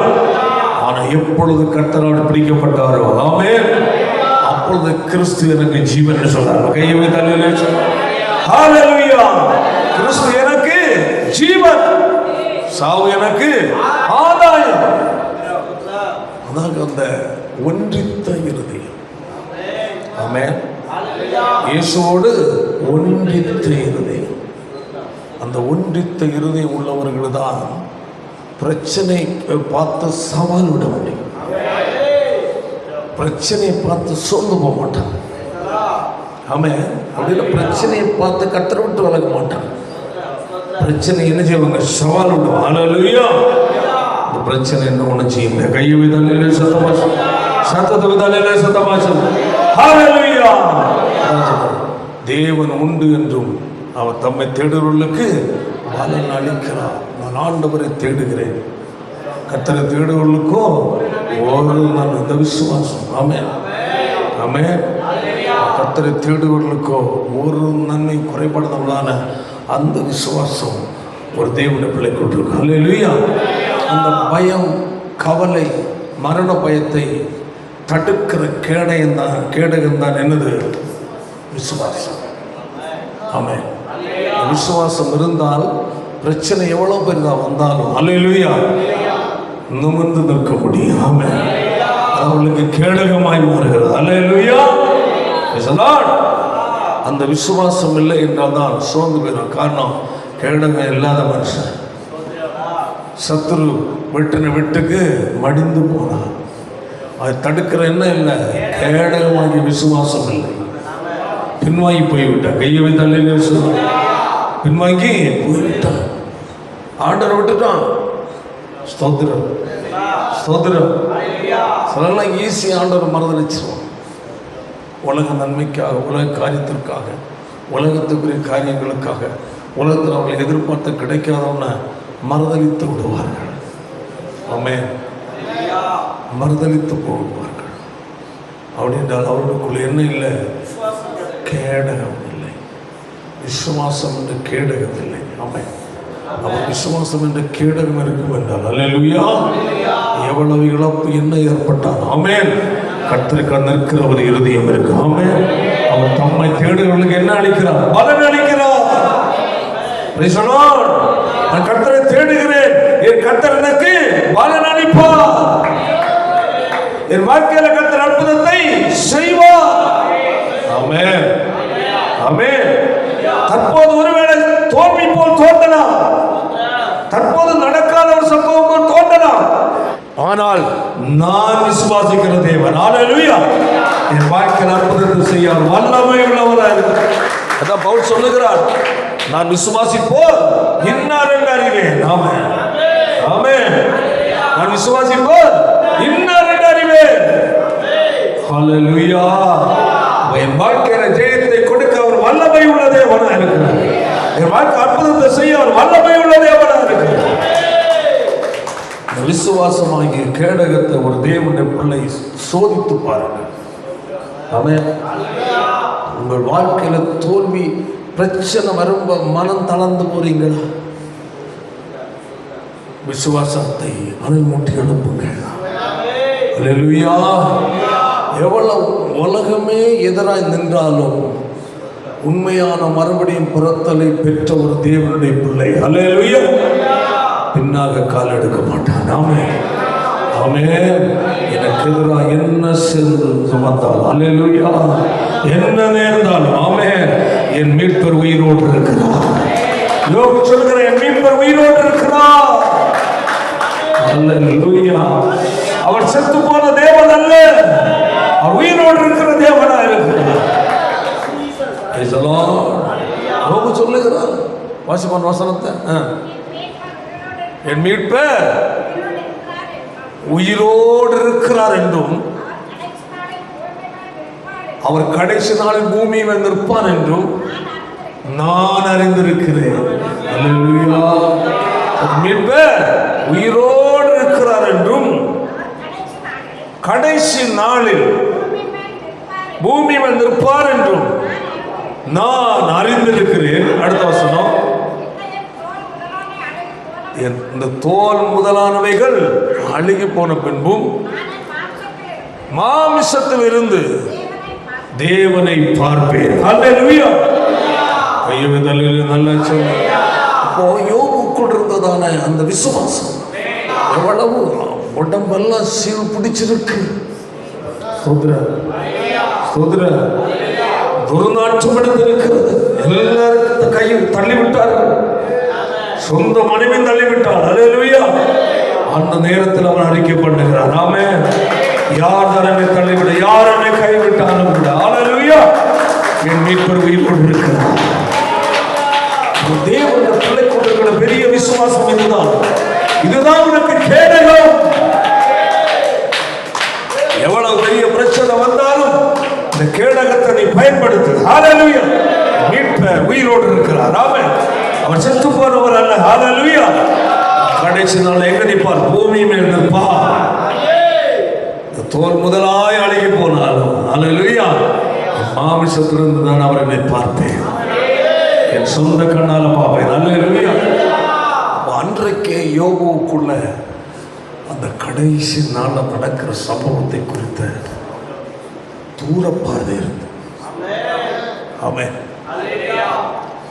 ஆனால் எப்பொழுது கர்த்தரால் பிடிக்கப்பட்டாரோ, ஆமென், அப்பொழுது கிறிஸ்து எனக்கு ஜீவன் என்று சொல்றார். கையை வைத்து அல்லேலூயா சொல்றார். ஹல்லேலூயா. கிறிஸ்து எனக்கு ஜீவன், சாவு எனக்கு ஆதாயம். அதாக அந்த ஒன்றித்த இருதயம். ஆமென். இயேசுவோடு ஒன்றித்த இருதயம். அந்த ஒன்றித்த இருதயம் உள்ளவர்கள் தான் பிரச்சனை பார்த்து சவால் விட முடியும். பிரச்சனையை பார்த்து சோர்ந்து போக மாட்டாங்க. ஆமென். அப்படின்னா பிரச்சனையை பார்த்து கத்தரை விட்டு விலக மாட்டாங்க. பிரச்சனை என்ன செய்வாங்க? சவால் விடுவாங்க. அல்லேலூயா. இந்த பிரச்சனை என்ன ஒண்ணு செய்யுங்க. கையை விதாலே சத்தமாசம், சத்தத்தை விதாலே சத்தமாசம். ஹல்லேலூயா. தேவன் உண்டு என்றும் அவர் தம்மை தேடுவர்களுக்கு பலன் அளிக்கிறார். நான் ஆண்டவரை தேடுகிறேன். கர்த்தரை தேடுவர்களுக்கும் ஒரு நாள் இந்த விசுவாசம். ஆமென், ஆமென். கர்த்தரை தேடுவர்களுக்கோ ஒரு நன்மை குறைபாடுதலான அந்த விசுவாசம் ஒரு தேவனுடைய பிள்ளை கொண்டிருக்கு. அல்லேலூயா. அந்த பயம், கவலை, மரண பயத்தை தடுக்கிற கேடகம் தான் என்னது? விசுவாசம். ஆமென். விசுவாசம் இருந்தால் பிரச்சனை எவ்வளவு பெரிதா வந்தாலும், அல்லேலூயா, நிமிர்ந்து நிற்க முடியும். ஆமென். அவர்களுக்கு கேடகமாய் மாறுகிறது. அல்லேலூயா. அந்த விசுவாசம் இல்லை என்றால் தான் சோர்ந்து போயிடும். காரணம், கேடகம் இல்லாத மனுஷன் சத்துரு வெட்டின வெட்டுக்கு மடிந்து போனான். அதை தடுக்கிற என்ன இல்லை? கேடகமாகி விசுவாசம் இல்லை. பின்வாங்கி போய்விட்டான். கையை வைத்து பின்வாங்கி போய்விட்டான். ஆண்டரை விட்டுட்டான். ஸ்தோத்திரம், ஸ்தோத்திரம். சிலர்லாம் ஈஸி ஆண்டவர் மறுதளிச்சிருவான். உலக நன்மைக்காக, உலக காரியத்திற்காக, உலகத்துக்குரிய காரியங்களுக்காக, உலகத்தில் அவர்களை எதிர்பார்த்து கிடைக்காதவன மறுதளித்து விடுவார்கள். ஆமென். மறுதளித்து போடுவார்கள். அப்படி என்றால் அவர்களுக்குள்ள என்ன இல்லை? கேடகம் இல்லை. விசுவாசம் என்ற கேடகம் இல்லை. ஆமென். அவர் விசுவாசம் என்ற கேடகம் இருக்கும் என்றால், அல்லேலூயா, எவ்வளவு இழப்பு என்ன ஏற்பட்டால், ஆமென், கர்த்தருக்கு நிற்கிற ஒரு இருதயம் இருக்கு. ஆமென். அவர் தம்மை தேடுகிறவர்களுக்கு என்ன அளிக்கிறார்? பலன் அளிக்கிறார். கர்த்தரை என் வாழ்க்கையில கர்த்தர் அற்புதத்தை செய்வார். ஆமென், ஆமென். தற்போது ஒருவேளை தோல்வி போல் தோன்றலாம், தற்போது நடக்காத ஒரு சம்பவம் போல் தோன்றலாம், ஆனால் நான் விசுவாசிக்கிற தேவன் ஹல்லேலூயா என் வாழ்க்கையில் அற்புதத்தை செய்ய வல்லமை உள்ளவராக இருக்கிறார். அதான் பவுல் சொல்லுகிறார், நான் விசுவாசிப்போர் இன்னார் என்று அறிவேன். ஆமென், ஆமென். நான் விசுவாசிப்போர் இன்னார் என்று அறிவேன். ஹல்லேலூயா. என் வாழ்க்கையில ஜெயத்தை கொடுக்க அவர் வல்லமை உள்ள தேவனாக இருக்கிறார். என் வாழ்க்கை அற்புதத்தை செய்ய அவர் வல்லமை உள்ள தேவனாக இருக்கிறார். விசுவாசமாகிய கேடகத்தை ஒரு தேவனுடைய பிள்ளை சோதித்து பாருங்கள். ஆமென். உங்கள் வாழ்க்கையில தோல்வி பிரச்சனை வரும்ப மனம் தளர்ந்து போறீங்களா? விசுவாசத்தை அனல் மூட்டி எழுப்புங்க. ஹல்லேலூயா. எவ்வளவு உலகமே எதிராய் நின்றாலும் உண்மையான மறுபடியும் பிறத்தலை பெற்ற ஒரு தேவனுடைய பிள்ளை ஹல்லேலூயா பின்னாக கால் எடுக்க மாட்டான். ஆமென், ஆமென். எனக்கு எதிராக என்ன சென்று வந்தாலும் ஹல்லேலூயா, என்ன நேர்ந்தாலும் ஆமென், என் மீட்பர் உயிரோடு இருக்கிறார். யோபு சொல்கிற என் மீட்பர் உயிரோடு இருக்கிறார். ஹல்லேலூயா. அவர் செத்து போன தேவன் அல்ல, அவர் உயிரோடு இருக்கிற தேவனா இருக்கிறார். யோபு சொல்லுகிறார், வாசிப்பான் வசனத்தை, என் மீட்பர் உயிரோடு இருக்கிறார் என்றும் அவர் கடைசி நாளில் பூமியில் நிற்பான் என்றும் நான் அறிந்திருக்கிறேன். ஹல்லேலூயா. மீட்பர் உயிரோடு இருக்கிறார் என்றும் கடைசி நாளில் பூமியில் நிற்பார் என்றும் நான் அறிந்திருக்கிறேன். அடுத்த வசனம், இந்த தோல் முதலானவைகள் அழுகி போன பின்பும் மாமிசத்தில் இருந்து தேவனை பார்ப்பேன். ஹல்லேலூயா. கையெழுதலில் நல்ல சொல். அப்போ யோபுக்குள் இருந்ததான அந்த விசுவாசம் எவ்வளவு உடம்பெல்லாம் சீல் பிடிச்சிருக்கு. துர்நாற்றம் எடுத்திருக்கிறது. எல்லாருக்கும் கையில் தள்ளிவிட்டார்கள், சொந்த மனைவி தள்ளிவிட்டார். ஹல்லேலூயா. அந்த நேரத்தில் அவன் அறிக்கை பண்ணுகிறான், ஆமென், யார் என்னை தள்ளிவிட, யார் என்னை கைவிட்டாலும் கூட ஹல்லேலூயா என் மீட்பர் உயிரோடு இருக்கிறார். தேவனுடைய பிள்ளை கொண்டிருக்கிற பெரிய விசுவாசம் இதுதான். இதுதான் உனக்கு கேடகம். எவ்வளவு பெரிய பிரச்சனை வந்தாலும் இந்த கேடகத்தை நீ பயன்படுத்து. ஹல்லேலூயா. மீட்பர் உயிரோடு இருக்கிறார். ஆமென். அவர் செத்து போனவர் அல்ல. ஹல்லேலூயா. கடைசி நாள் எங்க நிற்பார்? பூமி மேல் நிற்பார். தோல் முதலாய் அழுகி போனாலும் ஹல்லேலூயா மாமிசத்திலிருந்து நான் அவரை பார்ப்பேன், என் சொந்த கண்ணால பார்ப்பேன். ஹல்லேலூயா. அன்றைக்கே யோபுவுக்குள்ள அந்த கடைசி நாளில் நடக்கிற சம்பவத்தை குறித்த தூர பார்வை இருந்து. ஆமென்.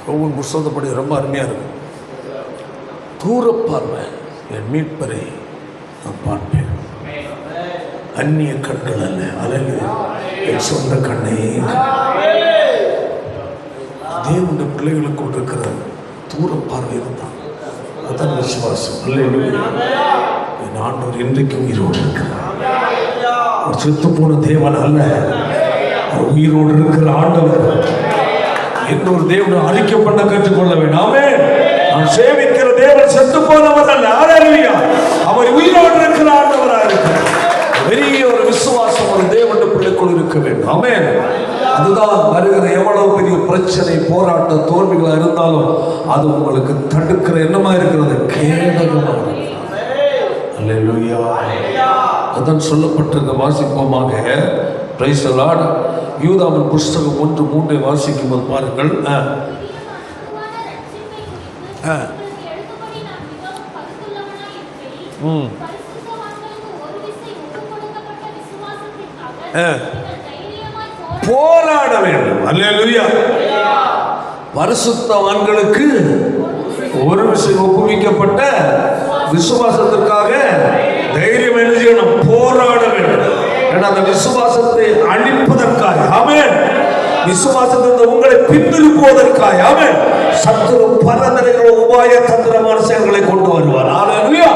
யோபுவின் புத்தகப்படி ரொம்ப அருமையா இருக்கு. தூர பார்வை, என் மீட்பரை நான் பார்ப்பேன், அந்நிய கண்கள் அல்ல, ஹல்லேலூயா என் சொந்த கண்ணை. தேவனுடைய பிள்ளைகளுக்கு இருக்கிற தூர பார்வை இருந்தான். அதான் விசுவாசம். ஹல்லேலூயா. என் ஆண்டவர் இன்றைக்கு உயிரோடு இருக்கிறார். அவர் செத்து போன தேவன் அல்ல, அவர் உயிரோடு இருக்கிற ஆண்டவர். இன்னொரு தேவனை அறிக்கை பண்ண கற்றுக்கொள்ள வேண்டாமே. நான் சேவிக்கிற தேவன் செத்து போனவர் அல்ல, ஹல்லேலூயா அவர் உயிரோடு இருக்கிற ஆண்டவராக இருக்கிறார். பெரிய ஒரு விசுவாசம் ஒரு தேவனுடைய பிள்ளைக்குள் இருக்க வேண்டும். ஆமென். அதுதான் வருகிற எவ்வளவு பெரிய பிரச்சனை, போராட்ட, தோல்விகளாக இருந்தாலும் அது உங்களுக்கு தடுக்கிற என்னமா இருக்கிறது? கேடகமாக. ஹல்லேலூயா. அதான் சொல்லப்பட்டிருக்க. வாசிப்போமாக. Price the Lord. யூதாவின் புஸ்தகம் 1:3 வாசிக்கும் போது பாருங்கள். போராட வேண்டும். ஹல்லேலூயா. பரிசுத்தவான்களுக்கு ஒரு விஷயம் ஒப்புவிக்கப்பட்ட விசுவாசத்திற்காக தைரியம் என்ன செய்யணும்? போராட வேண்டும். ஏன்னா அந்த விசுவாசத்தை அழிப்பதற்காக, ஆமென், விசுவாசத்தை உங்களை பின்னிறுப்புவதற்காக, ஆமென், சத்துரு பரதனைகளோ உபாய தந்திரமான செயல்களை கொண்டு வருவார். ஹல்லேலூயா.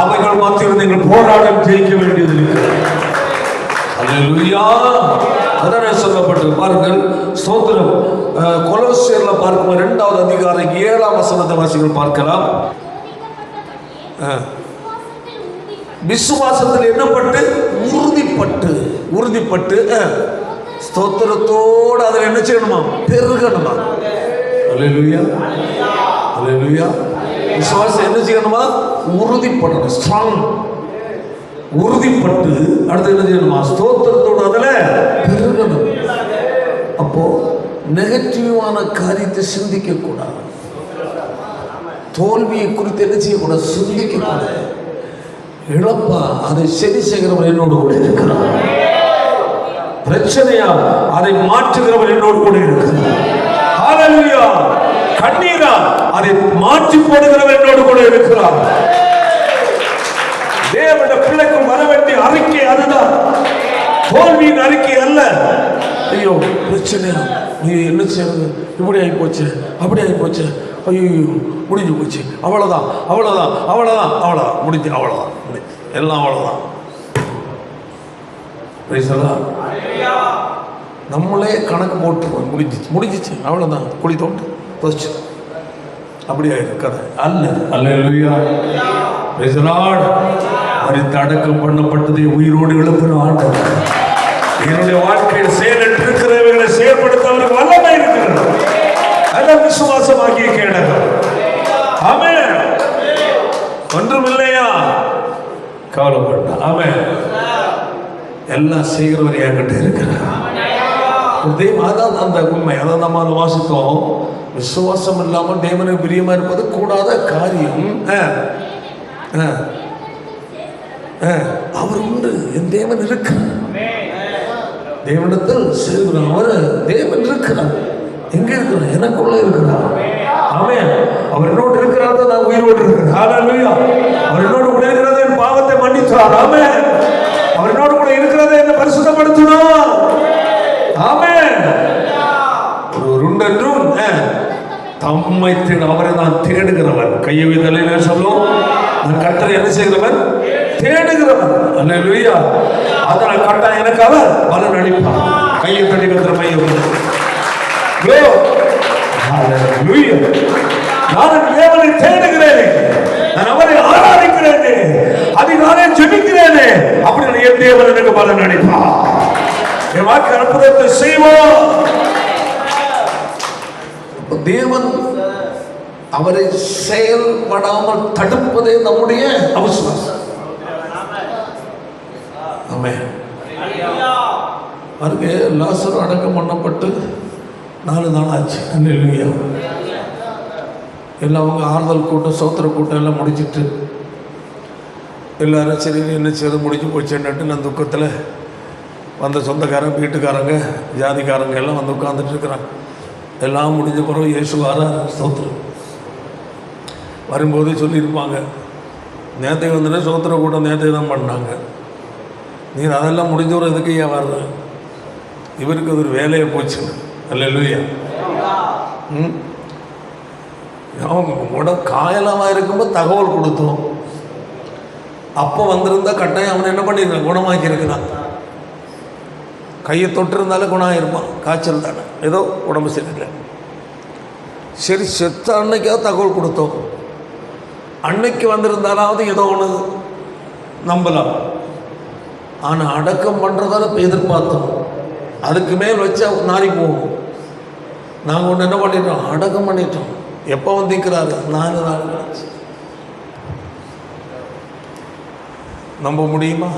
அவைகள் மாத்திரம் நீங்கள் போராடம் ஜெயிக்க வேண்டியது இருக்கிறது. ஹல்லேலூயா. அதான் சொல்லப்பட்டது பாருங்கள். ஸ்தோத்திரம். கொலோசியர்ல பார்க்கும் 2வது அதிகாரம் 7ஆம் வசனத்தை வாசிகள் பார்க்கலாம். விசுவாசத்தில் என்னப்பட்டு உறுதிப்பட்டு ஸ்தோத்திரத்தோடு அதில் என்ன செய்யணுமா? பெருகணுமா. அல்லேலூயா, அல்லேலூயா. விசுவாசம் என்ன செய்யணுமா? உறுதிப்படணும். ஸ்ட்ராங், உறுதிப்பட்டு அடுத்து என்ன செய்யணுமா? ஸ்தோத்திரத்தோடு அதில் பெருகணும். அப்போ நெகட்டிவான காரியத்தை சிந்திக்க கூடாது. தோல்வியை குறித்து என்ன செய்யக்கூடாது? சிந்திக்க கூடாது. இழப்பா அதை சரி செய்கிறவர் என்னோடு கூட இருக்கிறார். பிரச்சனையா அதை மாற்றுகிறவர் என்னோடு கூட இருக்கிறார். ஹல்லேலூயா. கண்ணீரா அதை மாற்றி போடுகிறவர் என்னோடு கூட இருக்கிறார். தேவனுடைய பிள்ளைக்கு வர வேண்டிய அறிக்கை அதுதான், தோல்வியின் அறிக்கை அல்ல. ஐயோ பிரச்சனையா, நீ என்ன செய்யறது, இப்படி ஆகி போச்சு, அப்படி ஆகி போச்சு, ஐயோ முடிஞ்சு போச்சு, அவ்வளோதான் அவ்வளோதான் அவ்வளோதான் அவ்வளோதான் முடிஞ்சு, அவ்வளோதான் முடிஞ்சு, எல்லாம் அவ்வளோதான். நம்மளே கணக்கு போட்டுருவோம், முடிஞ்சிச்சு அவ்வளோதான், குழி தோண்டு போச்சு, அப்படியா கதை அல்ல. அல்லேலூயா. Praise the Lord. மரித்து அடக்கம் பண்ணப்பட்டதை உயிரோடு எழுப்பின ஆண்டவர் என்னுடைய வாழ்க்கையில் செயலிட்டு இருக்கிறவர்களை செயல்படுத்த அவருக்கு வல்லமை இருக்கிறது. அதான் விசுவாசமாகிய கேடகம். ஆமென். ஒன்றும் இல்லையா? கவலைப்பட்ட ஆமென். எல்லாம் செய்கிறவர் என்கிட்ட இருக்கிறார். அதான் அந்த உண்மை. அதான் நம்ம அதை வாசித்தோம். விசுவாசம் இல்லாமல் தேவனுக்கு பிரியமா இருப்பது கூடாத காரியம். அவர் உண்டு, என் தேவன் இருக்கிறார். தேவனிடத்தில் சேர்கிறார். அவர் தேவன் இருக்கிறார். எங்க இருக்கிறார்? எனக்குள்ள இருக்கிறார். ஆமென். அவர் என்னோடு இருக்கிறார், நான் உயிரோடு இருக்கிறேன். ஹல்லேலூயா. அவர் என்னோடு கூட இருக்கிறது என் பாவத்தை மன்னித்தார். ஆமென். அவர் என்னோடு கூட இருக்கிறது என்னை பரிசுத்தப்படுத்தினார். ஆமென். ஒரு உண்டென்றும் தம்மை அவரை நான் தேடுகிறவன். கையை தலையில சொல்லும், நான் கர்த்தரை என்ன செய்கிறவன்? தேடுகிறவன். அல்லேலூயா. அதனால் கட்டா எனக்கு அவர் பலன் அளிப்பார். கையை தட்டி கர்த்தரை மையம். நான் தேவனை தேடுகிறேனே, நான் அவரை ஆராதிக்கிறேனே, அதிகாலை ஜெபிக்கிறேனே, அப்படி என் தேவன் எனக்கு பலன் அளிப்பார். என் வாக்கு அற்புதத்தை செய்வோம். தேவன் அவரை செயல்படாமல் தடுப்பதே நம்முடைய அவிசுவாசம். ஆமென். பாருங்க, லாசரு அடக்கம் பண்ணப்பட்டு 4 நாள் ஆச்சு. அல்லேலூயா. எல்லாம் அவங்க ஆறுதல் கூட்டம், சோத்திர கூட்டம் எல்லாம் முடிச்சுட்டு எல்லாரும் சரி என்ன செய்யறது, முடிஞ்சு போச்சுன்னுட்டு நான் துக்கத்தில் வந்த சொந்தக்காரங்க, வீட்டுக்காரங்க, ஜாதிக்காரங்க எல்லாம் வந்து உட்காந்துட்டு இருக்கிறாங்க. எல்லாம் முடிஞ்ச பிறகு இயேசு வரார். ஸ்தோத்திரம். வரும்போதே சொல்லியிருப்பாங்க, நேற்று வந்துட்டு சோத்திர கூட்டம் நேற்று தான் பண்ணாங்க, நீர் அதெல்லாம் முடிஞ்சவரை எதுக்கு ஏன் வர்ற, இவருக்கு அது ஒரு வேலையை போச்சு. அல்லேலூயா. அவங்க உடம்பு காயலமாக இருக்கும்போது தகவல் கொடுத்தோம். அப்போ வந்திருந்தா கட்டாயம் அவனை என்ன பண்ணியிருக்கான்? குணமாக்கி இருக்கிறான். கையை தொட்டிருந்தாலே குணம் இருப்பான். காய்ச்சல் தானே, ஏதோ உடம்பு சரியில்லை. சரி, செத்த அன்னைக்காவது தகவல் கொடுத்தோம். அன்னைக்கு வந்திருந்தாலாவது ஏதோ ஒன்று நம்பலாம். ஆனால் அடக்கம் பண்ணுறதால இப்போ எதிர்பார்த்தோம். அதுக்கு மேல் வச்சா நாரி போவோம். நாங்கள் ஒன்று என்ன பண்ணிட்டோம்? அடக்கம் பண்ணிட்டோம். எப்போ வந்திருக்கிறாரு? 4 நாள் கழிச்சு. நம்ப முடியுமா?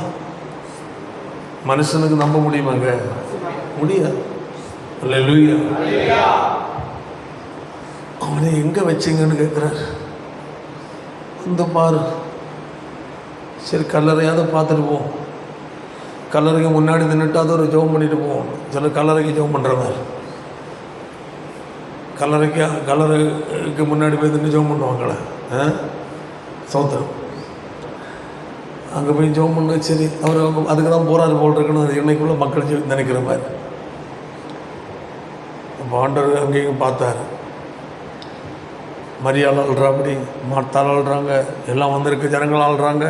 மனுஷனுக்கு நம்ப முடியுமாங்க? முடியாது. அல்லேலூயா. அவனை எங்கே வச்சிங்கன்னு கேட்குறாரு. இந்த பாரு, சரி கல்லறையாவது பார்த்துட்டு போவோம். கல்லறைக்கு முன்னாடி நின்றுட்டு அதை ஒரு ஜெபம் பண்ணிட்டு போவோம். சில கல்லறைக்கு ஜெபம் பண்ணுறவங்க கல்லறைக்கு முன்னாடி போய் நின்று ஜெபம் பண்ணுவாங்களே. சோத்திரம். அங்கே போய் ஜோம் பண்ண சரி அவர் அதுக்கு தான் போராடு போல் இருக்குன்னு இன்னைக்குள்ள மக்கள் நினைக்கிற மாதிரி. அப்போ ஆண்டவர் அங்கேயும் பார்த்தார். மரியாள் ஆள்றாப்படி, மார்த்தாள் ஆள்றாங்க, எல்லாம் வந்திருக்க ஜனங்கள் ஆள்றாங்க.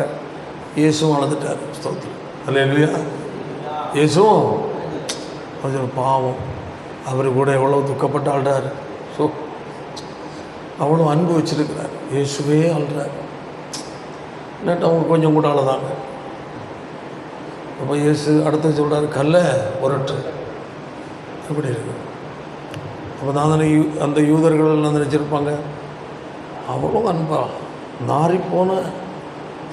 இயேசுவும் அழுதுட்டார். ஸ்தோத்திரம் அல்லேலூயா. இயேசுவும் கொஞ்சம் பாவம், அவர் கூட எவ்வளோ துக்கப்பட்டு ஆள்றாரு. ஸோ அவ்வளோ அன்பு வச்சுருக்கிறார். இயேசுவே ஆள்றார். இல்லாட்டி அவங்க கொஞ்சம் கூட ஆளுதாங்க. அப்போ இயேசு அடுத்து சொல்கிறார், கல்லை புரட்டு. எப்படி இருக்கு? அப்போ தான் அந்த யூதர்கள் எல்லாம் நினச்சிருப்பாங்க, அவ்வளோ அன்பா நாரிப்போன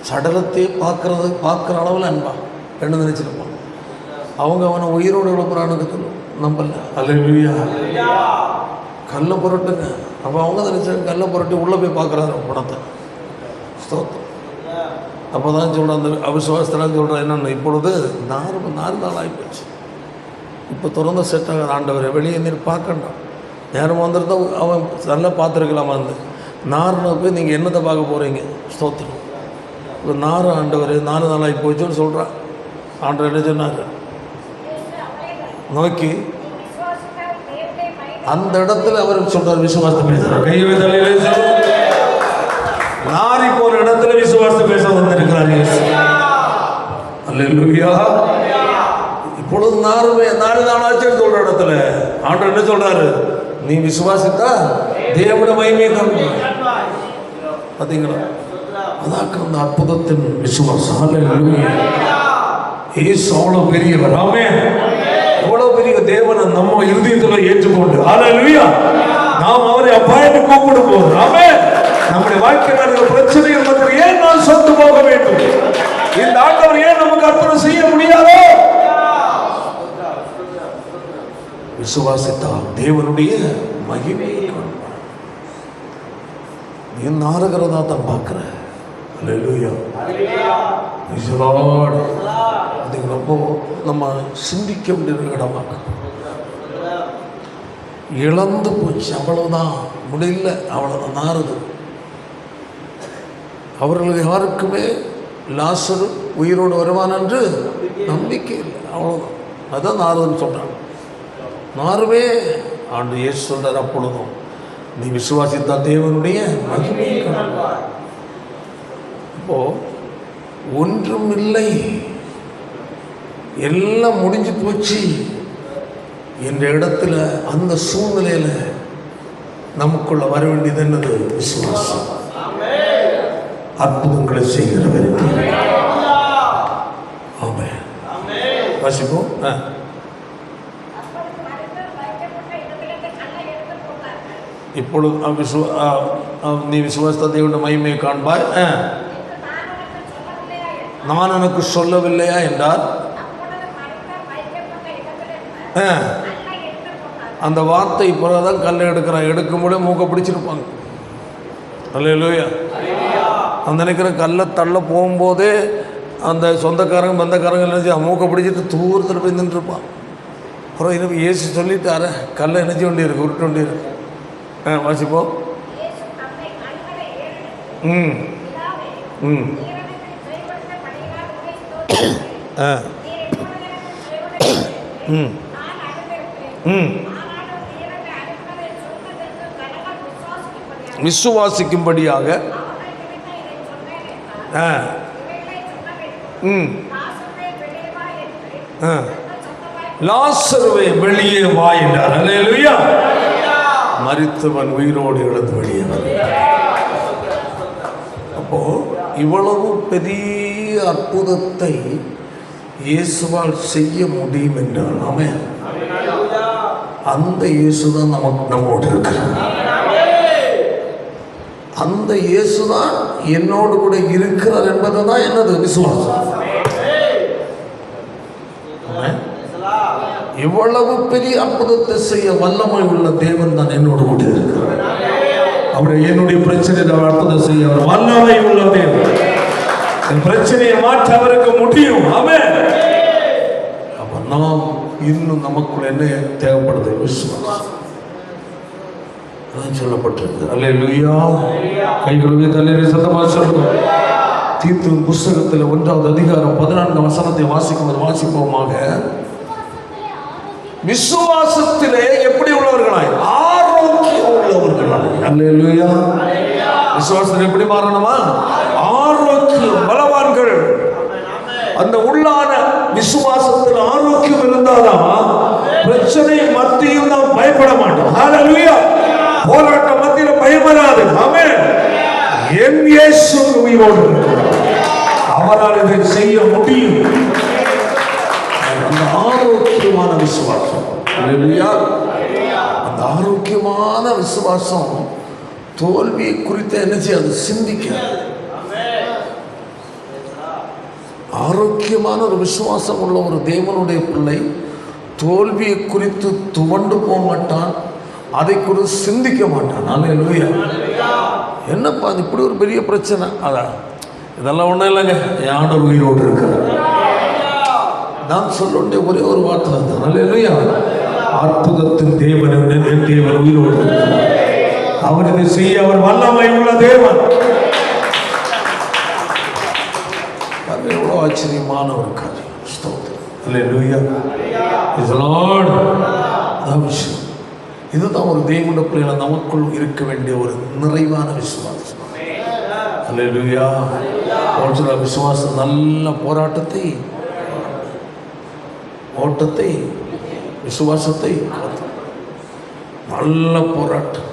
சடலத்தையே பார்க்குற அளவில் அன்பா என்ன நினச்சிருப்பாங்க. அவங்க அவனை உயிரோடு எழுப்புறானுக்கு நம்பல. அல்லேலூயா. கல்லை புரட்டுங்க. அப்போ அவங்க நினச்சாங்க கல்லை புரட்டி உள்ளே போய் பார்க்குறாரு படத்தை. ஸ்தோத்திரம். அப்போ தான் சொல்கிறேன், அந்த அவிசுவாசத்தெல்லாம் சொல்கிறேன் என்னென்ன, இப்பொழுது நாலு நாள் ஆகிப்போச்சு, இப்போ திறந்த செட் ஆகாது. ஆண்டவரை வெளியே நீர் பார்க்கண்டாம். நேரம் வந்துருந்தா அவன் நல்லா பார்த்துருக்கலாமா? வந்து நார்னை போய் நீங்கள் என்னத்தை பார்க்க போகிறீங்க? ஸ்தோத்திரம். இப்போ நார் ஆண்டவர் 4 நாளாகி போச்சுன்னு சொல்கிறான். ஆண்டவர் என்ன சொன்னார்? நோக்கி அந்த இடத்துல அவர் சொல்கிறார், விசுவாசத்தை பேசுகிறார். கையை தலையிலே நாரி போன இடத்துல விசுவாசத்தை பேச வந்திருக்கிறார் இயேசு. அல்லேலூயா. இப்பொழுது 4 நாளாச்சுன்னு சொல்கிற இடத்துல ஆண்டவர் என்ன சொல்கிறாரு? நீ விசுவாசித்தா தேவனுடைய மகிமையை காண்பாய். பார்த்தீங்களா? அதாக்கு அந்த அற்புதத்தின் விசுவாசம். அல்லேலூயா. இயேசு அவ்வளோ பெரியவர். ஆமென். எவ்வளோ பெரிய தேவனை நம்ம இருதயத்தில் ஏற்றுக்கொண்டு, அல்லேலூயா, நாம் அவரை அப்பாயிட்டு கூப்பிடும் போது, ஆமென், நம்முடைய வாழ்க்கையில் இருக்கிற பிரச்சனைகள் மத்தியில் ஏன் நான் சொந்து போக வேண்டும்? இந்த ஆண்டவர் ஏன் நமக்கு அற்புதம் செய்ய முடியாதோ? விசுவாசித்தால் தேவனுடைய மகிமையை காண்பார். நீ நாறுகிறதா தான் பார்க்கிற. அல்லேலூயா. அது ரொம்ப நம்ம சிந்திக்க வேண்டிய இடமாக இழந்து போச்சு. அவ்வளவுதான், முடியல, அவ்வளவுதான், நாறுது. அவர்களுக்கு யாருக்குமே லாசரு உயிரோடு வருவான் என்று நம்பிக்கை இல்லை. அவ்வளோதான், அதுதான் நாறுதுன்னு சொல்கிறாங்க. நாருவே ஆண்டு இயேசு சொல்கிறார், அப்பொழுதும் நீ விசுவாசித்தா தேவனுடைய மகிமையை காண்பாய். இப்போ ஒன்றும் இல்லை, எல்லாம் முடிஞ்சு போச்சு என்ற இடத்துல, அந்த சூழ்நிலையில் நமக்குள்ள வர வேண்டியது என்னது? விசுவாசம். அற்புதங்களை செய்கிறவர். ஆமென். வாசிப்போம். இப்பொழுது நீ விசுவாசத்தை தேவனுடைய மகிமையை காண்பாய். நான் எனக்கு சொல்லவில்லையா என்றால் அந்த வார்த்தை இப்போதான் கல்லை எடுக்கிறான். எடுக்கும்போதே மூக்க பிடிச்சிருப்பாங்க. அல்லேலூயா. அந்த நினைக்கிற கல்லை தள்ள போகும்போதே அந்த சொந்தக்காரங்க பந்தக்காரங்க நினைச்சு மூக்க பிடிச்சிட்டு தூரத்தில் போய் நின்றுருப்பான். அப்புறம் இன்னும் இயேசு சொல்லிட்டார கல்லை நினைச்சு கொண்டே இருக்கு, உருட்டு கொண்டே இருக்கு. வாசிப்போம். ம் ம் ம் ம் விசுவாசிக்கும்படியாக லாசருவே வெளியே வா என்றார். அல்லேலூயா. மரித்தவன் உயிரோடு எழுந்து வெளியே வந்தார். அப்போ இவ்வளவு பெரிய அற்புதத்தை இயேசுவால் செய்ய முடியும் என்றால், ஆமென், அந்த இயேசுதான் நமக்கு நம்மோடு இருக்கிறார். அந்த இயேசுதான் என்னோடு கூட இருக்கிறார் என்பதுதான் என்னது? விசுவாசம். இவ்வளவு பெரிய அற்புதத்தை செய்ய வல்லமை உள்ள தேவன் தான் என்னோடு கூட இருக்கிறார். அவர் என்னுடைய பிரச்சனையை அற்புதம் செய்ய அவர் வல்லமை உள்ள தேவன். பிரச்சனையை மாற்ற அவருக்கு முடியும். ஆமென். அப்ப நாம் இன்னும் நமக்குள்ள என்ன தேவைப்படுது? விசுவாசம். அதான் சொல்லப்பட்டிருக்கு. அல்லேலூயா. கைகளுக்கு தலையில சத்தமா சொல்லுங்க. தீத்துவின் புஸ்தகத்தில் 1வது அதிகாரம் 14 வசனத்தை வாசிப்போமாக. விசுவாசத்திலே எப்படி உள்ளவர்களாய்? ஆரோக்கியம் உள்ளவர்களாய். அல்லேலூயா. விசுவாசத்தில் எப்படி மாறணுமா? ஆரோக்கியம், பலவான்கள். அந்த உள்ளான விசுவாசத்தில் ஆரோக்கியம் இருந்தாதான் பிரச்சனை மத்தியில் நாம் பயப்பட மாட்டோம். ஹல்லேலூயா. போராட்ட மத்தியில் பயம் வராது. ஆமென். என் இயேசு உயிரோடு இருக்கிறார், அவரால் இதை செய்ய முடியும். அந்த ஆரோக்கியமான விசுவாசம், ஹல்லேலூயா. அந்த ஆரோக்கியமான விசுவாசம் தோல்வியை குறித்து என்ன செய்யாது? சிந்திக்க. ஆரோக்கியமான ஒரு விசுவாசம் உள்ள ஒரு தேவனுடைய பிள்ளை தோல்வியை குறித்து துவண்டு போக மாட்டான், அதை குறித்து சிந்திக்க மாட்டான். அல்லேலூயா. என்னப்பா இப்படி ஒரு பெரிய பிரச்சனை? அதான் இதெல்லாம் ஒன்றும் இல்லைங்க, என் ஆண்டவர் உயிரோடு இருக்கிறார். நான் சொல்ல வேண்டிய ஒரே ஒரு வார்த்தை தான். அல்லேலூயா. அற்புதத்தின் தேவன், என் தேவன் உயிரோடு இருக்கிறார். அவர் இதை செய்ய அவர் வல்லமை உள்ள தேவன். எவ்வளோ ஆச்சரியமான ஒரு காரியம். ஸ்தோத்திரம். அல்லேலூயா. அதான் விஷயம். இதுதான் ஒரு தேவனுடைய பிள்ளைகளை நமக்குள் இருக்க வேண்டிய ஒரு நிறைவான விசுவாசம். அல்லேலூயா. விசுவாசம் நல்ல போராட்டத்தை, ஓட்டத்தை, விசுவாசத்தை, நல்ல போராட்டம்.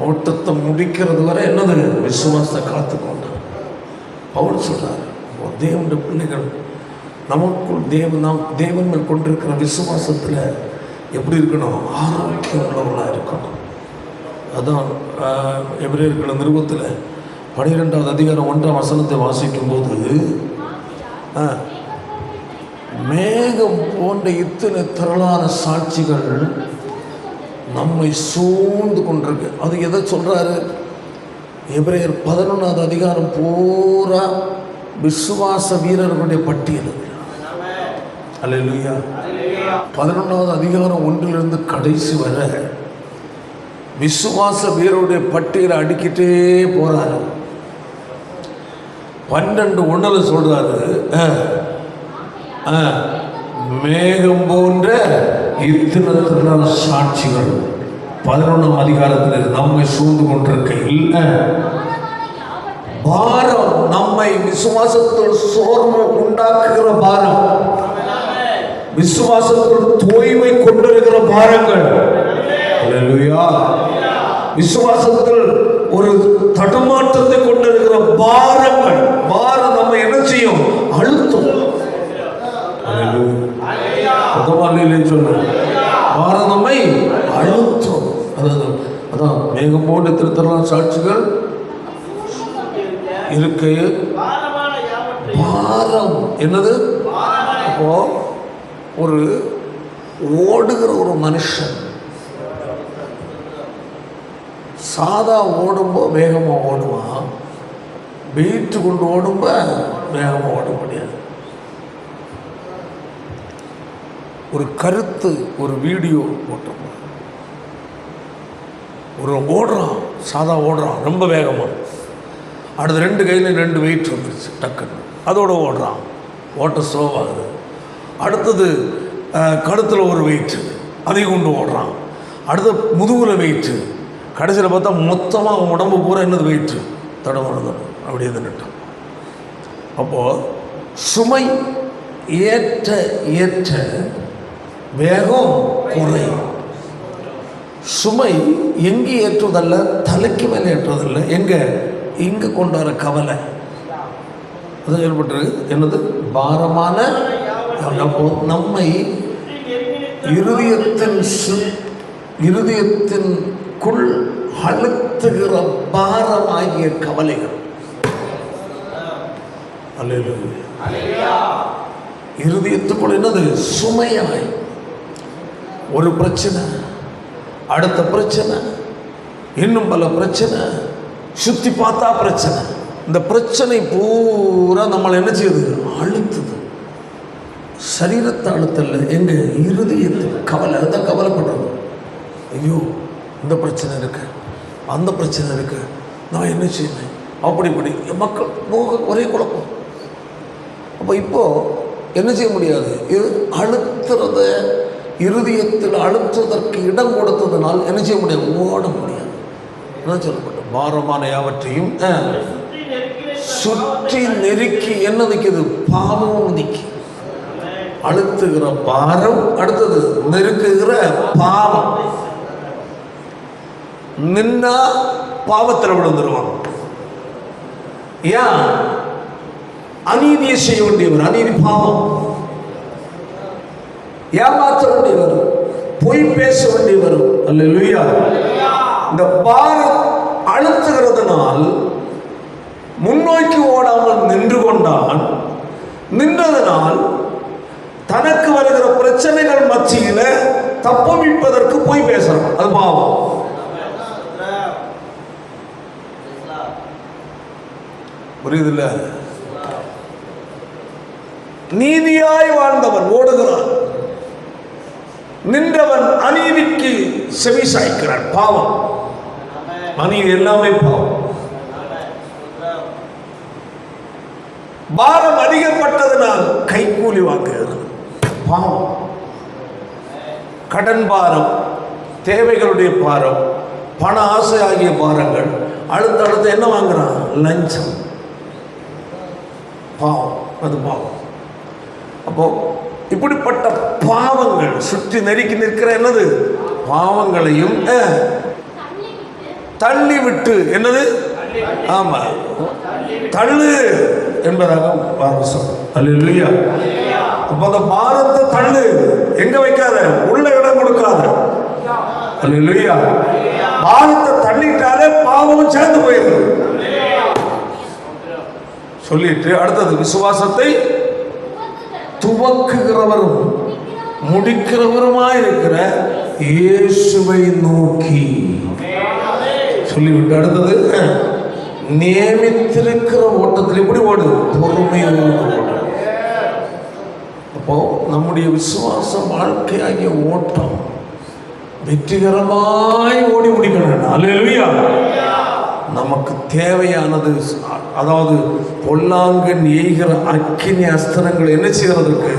ஓட்டத்தை முடிக்கிறது வரை என்னது? விசுவாசத்தை காத்துக்கொண்டார். பவுல் சொல்றார், தேவனுடைய பிள்ளைகள் நமக்குள் நாம் தேவன் மேல் கொண்டிருக்கிற விசுவாசத்தில் எப்படி இருக்கணும்? ஆரோக்கியம் உள்ளவர்களாக இருக்கணும். அதான் எபிரேயர்கள் நிருபத்தில் 12வது அதிகாரம் 1ஆம் வசனத்தை வாசிக்கும் போது, மேகம் போன்ற இத்தனை திரளான சாட்சிகள் நம்மை சூழ்ந்து கொண்டிருக்கு. அது எதை சொல்றாரு? எபிரேயர் 11வது அதிகாரம் பூரா விசுவாச வீரர்களுடைய பட்டியல். அல்லேலூயா. 11வது அதிகாரம் 1லிருந்து கடைசி வரை விசுவாச வீரருடைய பட்டியலை அடிக்கிட்டே போறாரு. 12:1 சொல்றாரு, மேகம் போன்ற இத்தனை சாட்சிகள் 11ஆம் அதிகாரத்தில் நம்மை சூழ்ந்து கொண்டிருக்கையில் பாரம், நம்மை விசுவாசத்தில் சோர்வு உண்டாக்குகிற பாரம், விசுவாசத்தில் தோய்மை கொண்டிருக்கிற பாரங்கள். அல்லேலூயா. விசுவாசத்தில் ஒரு தடுமாற்றத்தை கொண்டிருக்கிற பாரங்கள், பாரம் நம்ம என்ன செய்யும்? அழுத்தம். பாரம் நம்மை அழுத்தம். அதான் மேகம் போன்ற திருத்தலாம் சாட்சிகள் இருக்கு. பாரம் என்னது? அப்போ ஒரு ஓடுகிற ஒரு மனுஷன் சாதா ஓடும்போது வேகமாக ஓடுவான், வெயிட்டு கொண்டு ஓடும்போது வேகமாக ஓட முடியாது. ஒரு கருத்து, ஒரு வீடியோ போட்டோம், ஒரு ஓடுறான், சாதா ஓடுறான் ரொம்ப வேகமாக, அடுத்த 2 கையில் 2 வெயிட் வந்துருச்சு டக்குன்னு, அதோடு ஓடுறான், ஓட்ட ஸ்லோவாகுது. அடுத்தது கழுத்தில் ஒரு வெயிட்டு, அதை கொண்டு ஓடுறான். அடுத்த முதுகில் வெயிட்டு, கடைசியில் பார்த்தா மொத்தமாக உடம்பு பூரா என்னது? வெயிட்டு தடவை அப்படியே நின்றுட்டான். அப்போது சுமை ஏற்ற ஏற்ற வேகம் குறையும். சுமை எங்கே ஏற்றுவதல்ல, தலைக்கு மேலே ஏற்றுவதில்லை. எங்கே? இங்கே கொண்டு வர கவலை அது ஏற்பட்டு என்னது? பாரமான. நம்மை இருதயத்தின்குள் அழுத்துகிற பாரமாகிய கவலைகள். அல்லேலூயா. இருதயத்துக்குள் என்னது? சுமையாய் ஒரு பிரச்சனை, அடுத்த பிரச்சனை, இன்னும் பல பிரச்சனை, சுற்றி பார்த்தா பிரச்சனை. இந்த பிரச்சனை பூரா நம்மளை என்ன செய்யுது? அழுத்துது. சரீரத்தை அழுத்தல, எங்க இருதயத்தில் கவலை. அதுதான் கவலைப்படுறது. ஐயோ இந்த பிரச்சனை இருக்கு, அந்த பிரச்சனை இருக்கு, நான் என்ன செய்வேன், அப்படி மக்கள் ஒரே குழப்பம். அப்போ இப்போது என்ன செய்ய முடியாது, இது அழுத்துறத இருதயத்தில் அழுத்துவதற்கு இடம் கொடுத்ததுனால் என்ன செய்ய முடியாது, ஓட முடியாது. என்ன சொல்லப்பட்ட பாரமான யாவற்றையும் சுற்றி நெருக்கி என்ன நிற்கிது, பாவமும் நிற்கி. அழுத்துகிற பாரம், அடுத்தது நெருக்குகிற பாவம். நின்னா பாவத்தில் விழுந்துருவான். ஏன்? அநீதியை செய்ய வேண்டியவர், அநீதி பாவம். ஏமாற்ற வேண்டியவர், பொய் பேச வேண்டியவர். அல்லேலூயா. இந்த பாரம் அழுத்துகிறதுனால் முன்னோக்கி ஓடாமல் நின்று கொண்டான். நின்றதனால் தனக்கு வருகிற பிரச்சனைகள் மத்தியில் தப்புவிப்பதற்கு போய் பேசுறான். அது பாவம். புரியுதில்ல? நீதியாய் வாழ்ந்தவன் ஓடுகிறான், நின்றவன் அநீதிக்கு செவி சாய்க்கிறான். பாவம். அநீதி எல்லாமே பாவம். பாரம் அதிகப்பட்டதனால் கைக்கூலி வாங்குகிறது, பாவம். கடன் பாரம், தேவைகளுடைய பாரம், பண ஆசை ஆகிய பாரங்கள். அடுத்தடுத்து என்ன வாங்குறான், லஞ்சம். பாவம், அது பாவம். அப்போ இப்படிப்பட்ட பாவங்கள் சுற்றி நெருக்கி நிற்கிற என்னது, பாவங்களையும் தள்ளி விட்டு, என்னது, ஆமா, தள்ளு என்பதாக பாரம். அல்லேலூயா. அப்ப அந்த பாரத்தை தள்ளு, எங்க வைக்காத, உள்ள இடம் கொடுக்காத. அல்லேலூயா. பாரத்தை தள்ளிட்டாலே பாவம் சேர்ந்து போயிருக்கு. சொல்லிட்டு அடுத்தது விசுவாசத்தை துவக்குகிறவரும் முடிக்கிறவருமாய் இருக்கிற இயேசுவை நோக்கி சொல்லிவிட்டு அடுத்தது நியமித்திருக்கிற ஓட்டத்தில் எப்படி ஓடு, பொறுமையோடு ஓடு. அப்போ நம்முடைய விசுவாச வாழ்க்கையாகிய ஓட்டம் வெற்றிகரமாய் ஓடி முடிக்கணும். அல்லேலூயா. நமக்கு தேவையானது, அதாவது பொல்லாங்கன் எய்கிற அக்கினி அஸ்திரங்கள் என்ன செய்யறதுக்கு,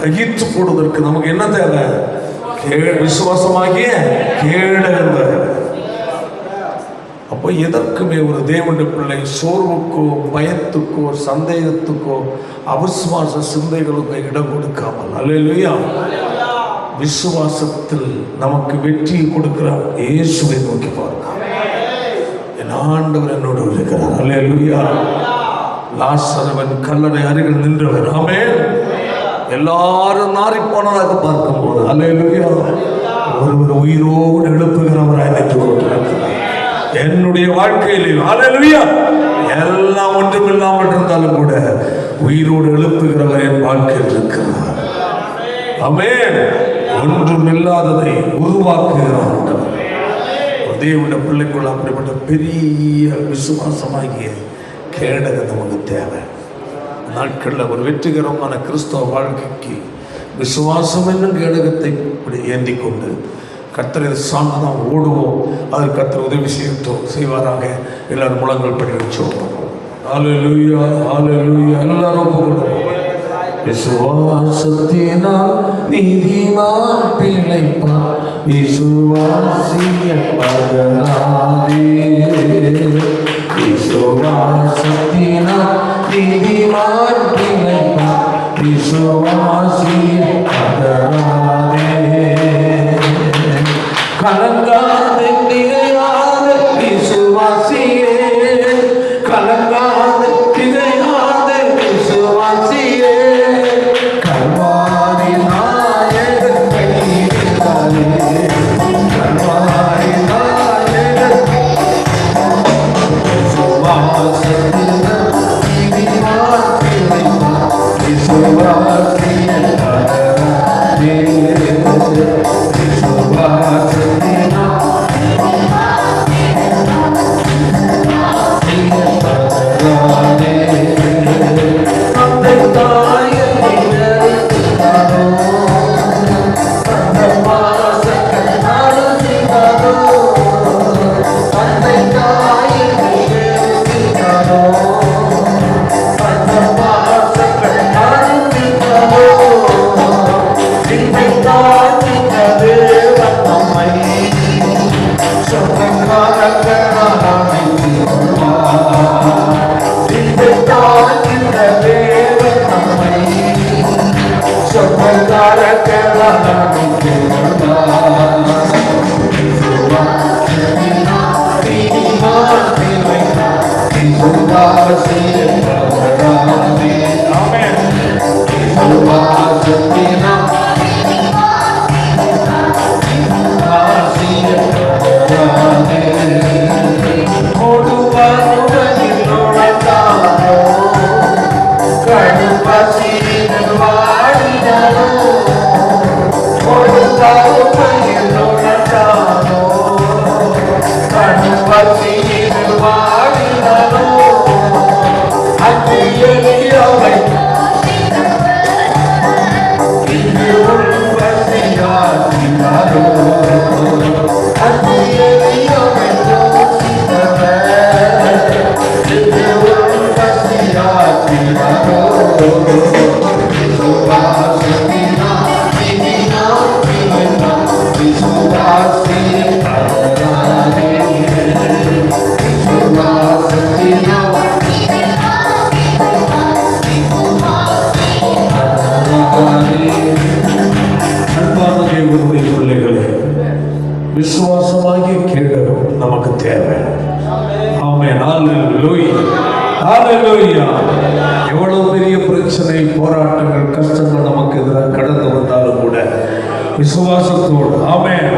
அகித்து போடுவதற்கு நமக்கு என்ன தேவை, விசுவாசமாகிய கேடகங்கள். அப்போ எதற்குமே ஒரு தேவனுடைய பிள்ளை சோர்வுக்கோ பயத்துக்கோ சந்தேகத்துக்கோ அவிசுவாச சிந்தைகளுக்கோ இடம் கொடுக்காமல், அல்லேலூயா, விசுவாசத்தில் நமக்கு வெற்றி கொடுக்கிறார் இயேசுவை நோக்கி பார்க்க. என் ஆண்டவர் என்னோடு இருக்கிறார். அல்லேலூயா. லாசருவன் கல்லறை அருகில் நின்றவர். ஆமென். எல்லாரும் நாரி போனதாக பார்க்கும்போது அல்லேலூயா, ஒருவர் உயிரோடு எழுப்புகிறவராய் நின்று கொண்டிருக்கிறார். என்னுடைய வாழ்க்கையிலே அல்லேலூயா, எல்லாம் ஒன்றுமில்லாமல் இருந்தாலும் கூட உயிரோடு எழுப்புகிறவர் என் வாழ்க்கையில் இருக்கிறார். ஆமென். ஒன்றுமில்லாததை உருவாக்குகிறார். தேவனுடைய பிள்ளைக்குள்ள அப்படிப்பட்ட பெரிய விசுவாசமாகிய கேடகம் நமக்கு தேவை. நாட்களில் ஒரு வெற்றிகரமான கிறிஸ்தவ வாழ்க்கைக்கு விசுவாசம் என்னும் கேடகத்தை இப்படி ஏந்தி கொண்டு கர்த்தரை சார்ந்து தான் ஓடுவோம். அது கர்த்தர் உதவி செய்வாராக. எல்லாரும் முழங்கள் படி வச்சோம். அல்லேலூயா, அல்லேலூயா. எல்லாரும் போடுவோம். விசுவாசத்தினால் நீதிமான் பிழைப்பான், விசுவாசியன் பகராதே. விசுவாசத்தினால் நீதிமான் பிழைப்பான், விசுவாசியன் பகராதே. கலங்காத திகையாத விசுவாசியே, கலங்காத திகையாத விசுவாசியே. விசுவாசமாகிய கேடகம் நமக்கு தேவை. ஆமென். ஹல்லேலூயா, ஹல்லேலூயா. எவ்வளவு பெரிய பிரச்சனை, போராட்டங்கள், கஷ்டங்கள் நமக்கு எதிராக கடந்து வந்தாலும் கூட விசுவாசத்தோடு, ஆமென்,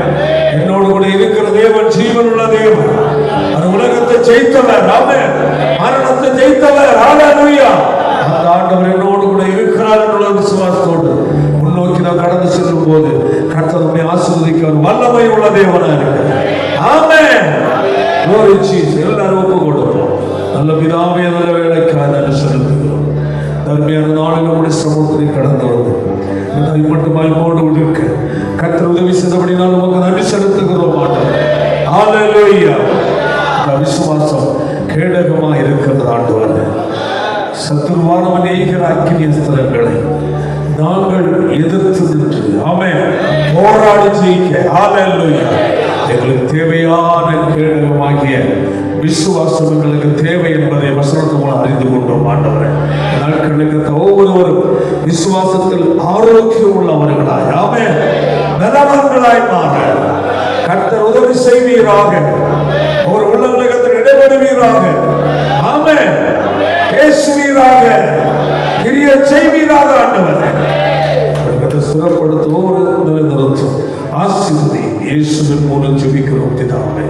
என்னோடு கூட இருக்கிற தேவன் ஜீவனுள்ள தேவன், அந்த உலகத்தை ஜெயித்தவர், ஆமென், மரணத்தை ஜெயித்தவர், ஹல்லேலூயா, அந்த ஆண்டவர் என்னோடு கூட இருக்கிறார் என்ற விசுவாசத்தோடு முன்னோக்கி நாம் கடந்து செல்லும் போது கர்த்தர் நம்மை ஆசீர்வதிக்க வல்லமை உள்ள தேவனாக இருக்கிறார். ஆமென். glory Jesus. எல்லாரும் ஒப்பு கொடுப்போம். நல்ல பிதாவே, நல்ல வேலைக்காக நன்றி செலுத்துகிறோம். தர்மியான நாளில் நம்முடைய சமூகத்தை கடந்து வந்து மட்டுமாய் மோடு இருக்க கர்த்தர் உதவி செய்தபடினால் நமக்கு நன்றி செலுத்துகிறோம். ஹல்லேலூயா. விசுவாசம் கேடகமாக இருக்கிறது ஆண்டவர். சத்துருவானவன் எய்கிற அக்கினி அஸ்திரங்களை நாங்கள் எதிர்த்து நின்று, ஆமென், போராடி ஜெயிக்க, ஹல்லேலூயா, எங்களுக்கு தேவையான கேடகமாகிய விசுவாசம் எங்களுக்கு தேவை என்பதை வசனத்து மூலம் அறிந்து கொண்டோம். ஆண்டவரே, நாட்களுக்கு ஒவ்வொருவரும் விசுவாசத்தில் ஆரோக்கியம் உள்ளவர்களாய், ஆமென், பலவான்களாய் மாற கர்த்தர் உதவி செய்வீராக. ஒரு உள்ளங்கத்தில் இடைபெறுவீராக, ஆமென், பேசுவீராக, கிரிய செய்வீராக. ஆண்டவரே, சுரப்படுத்துவோம், நிலைநிறுத்தும், ஆசீர்வதி. இயேசுவின் மூலம் ஜெபிக்கிறோம் பிதாவே.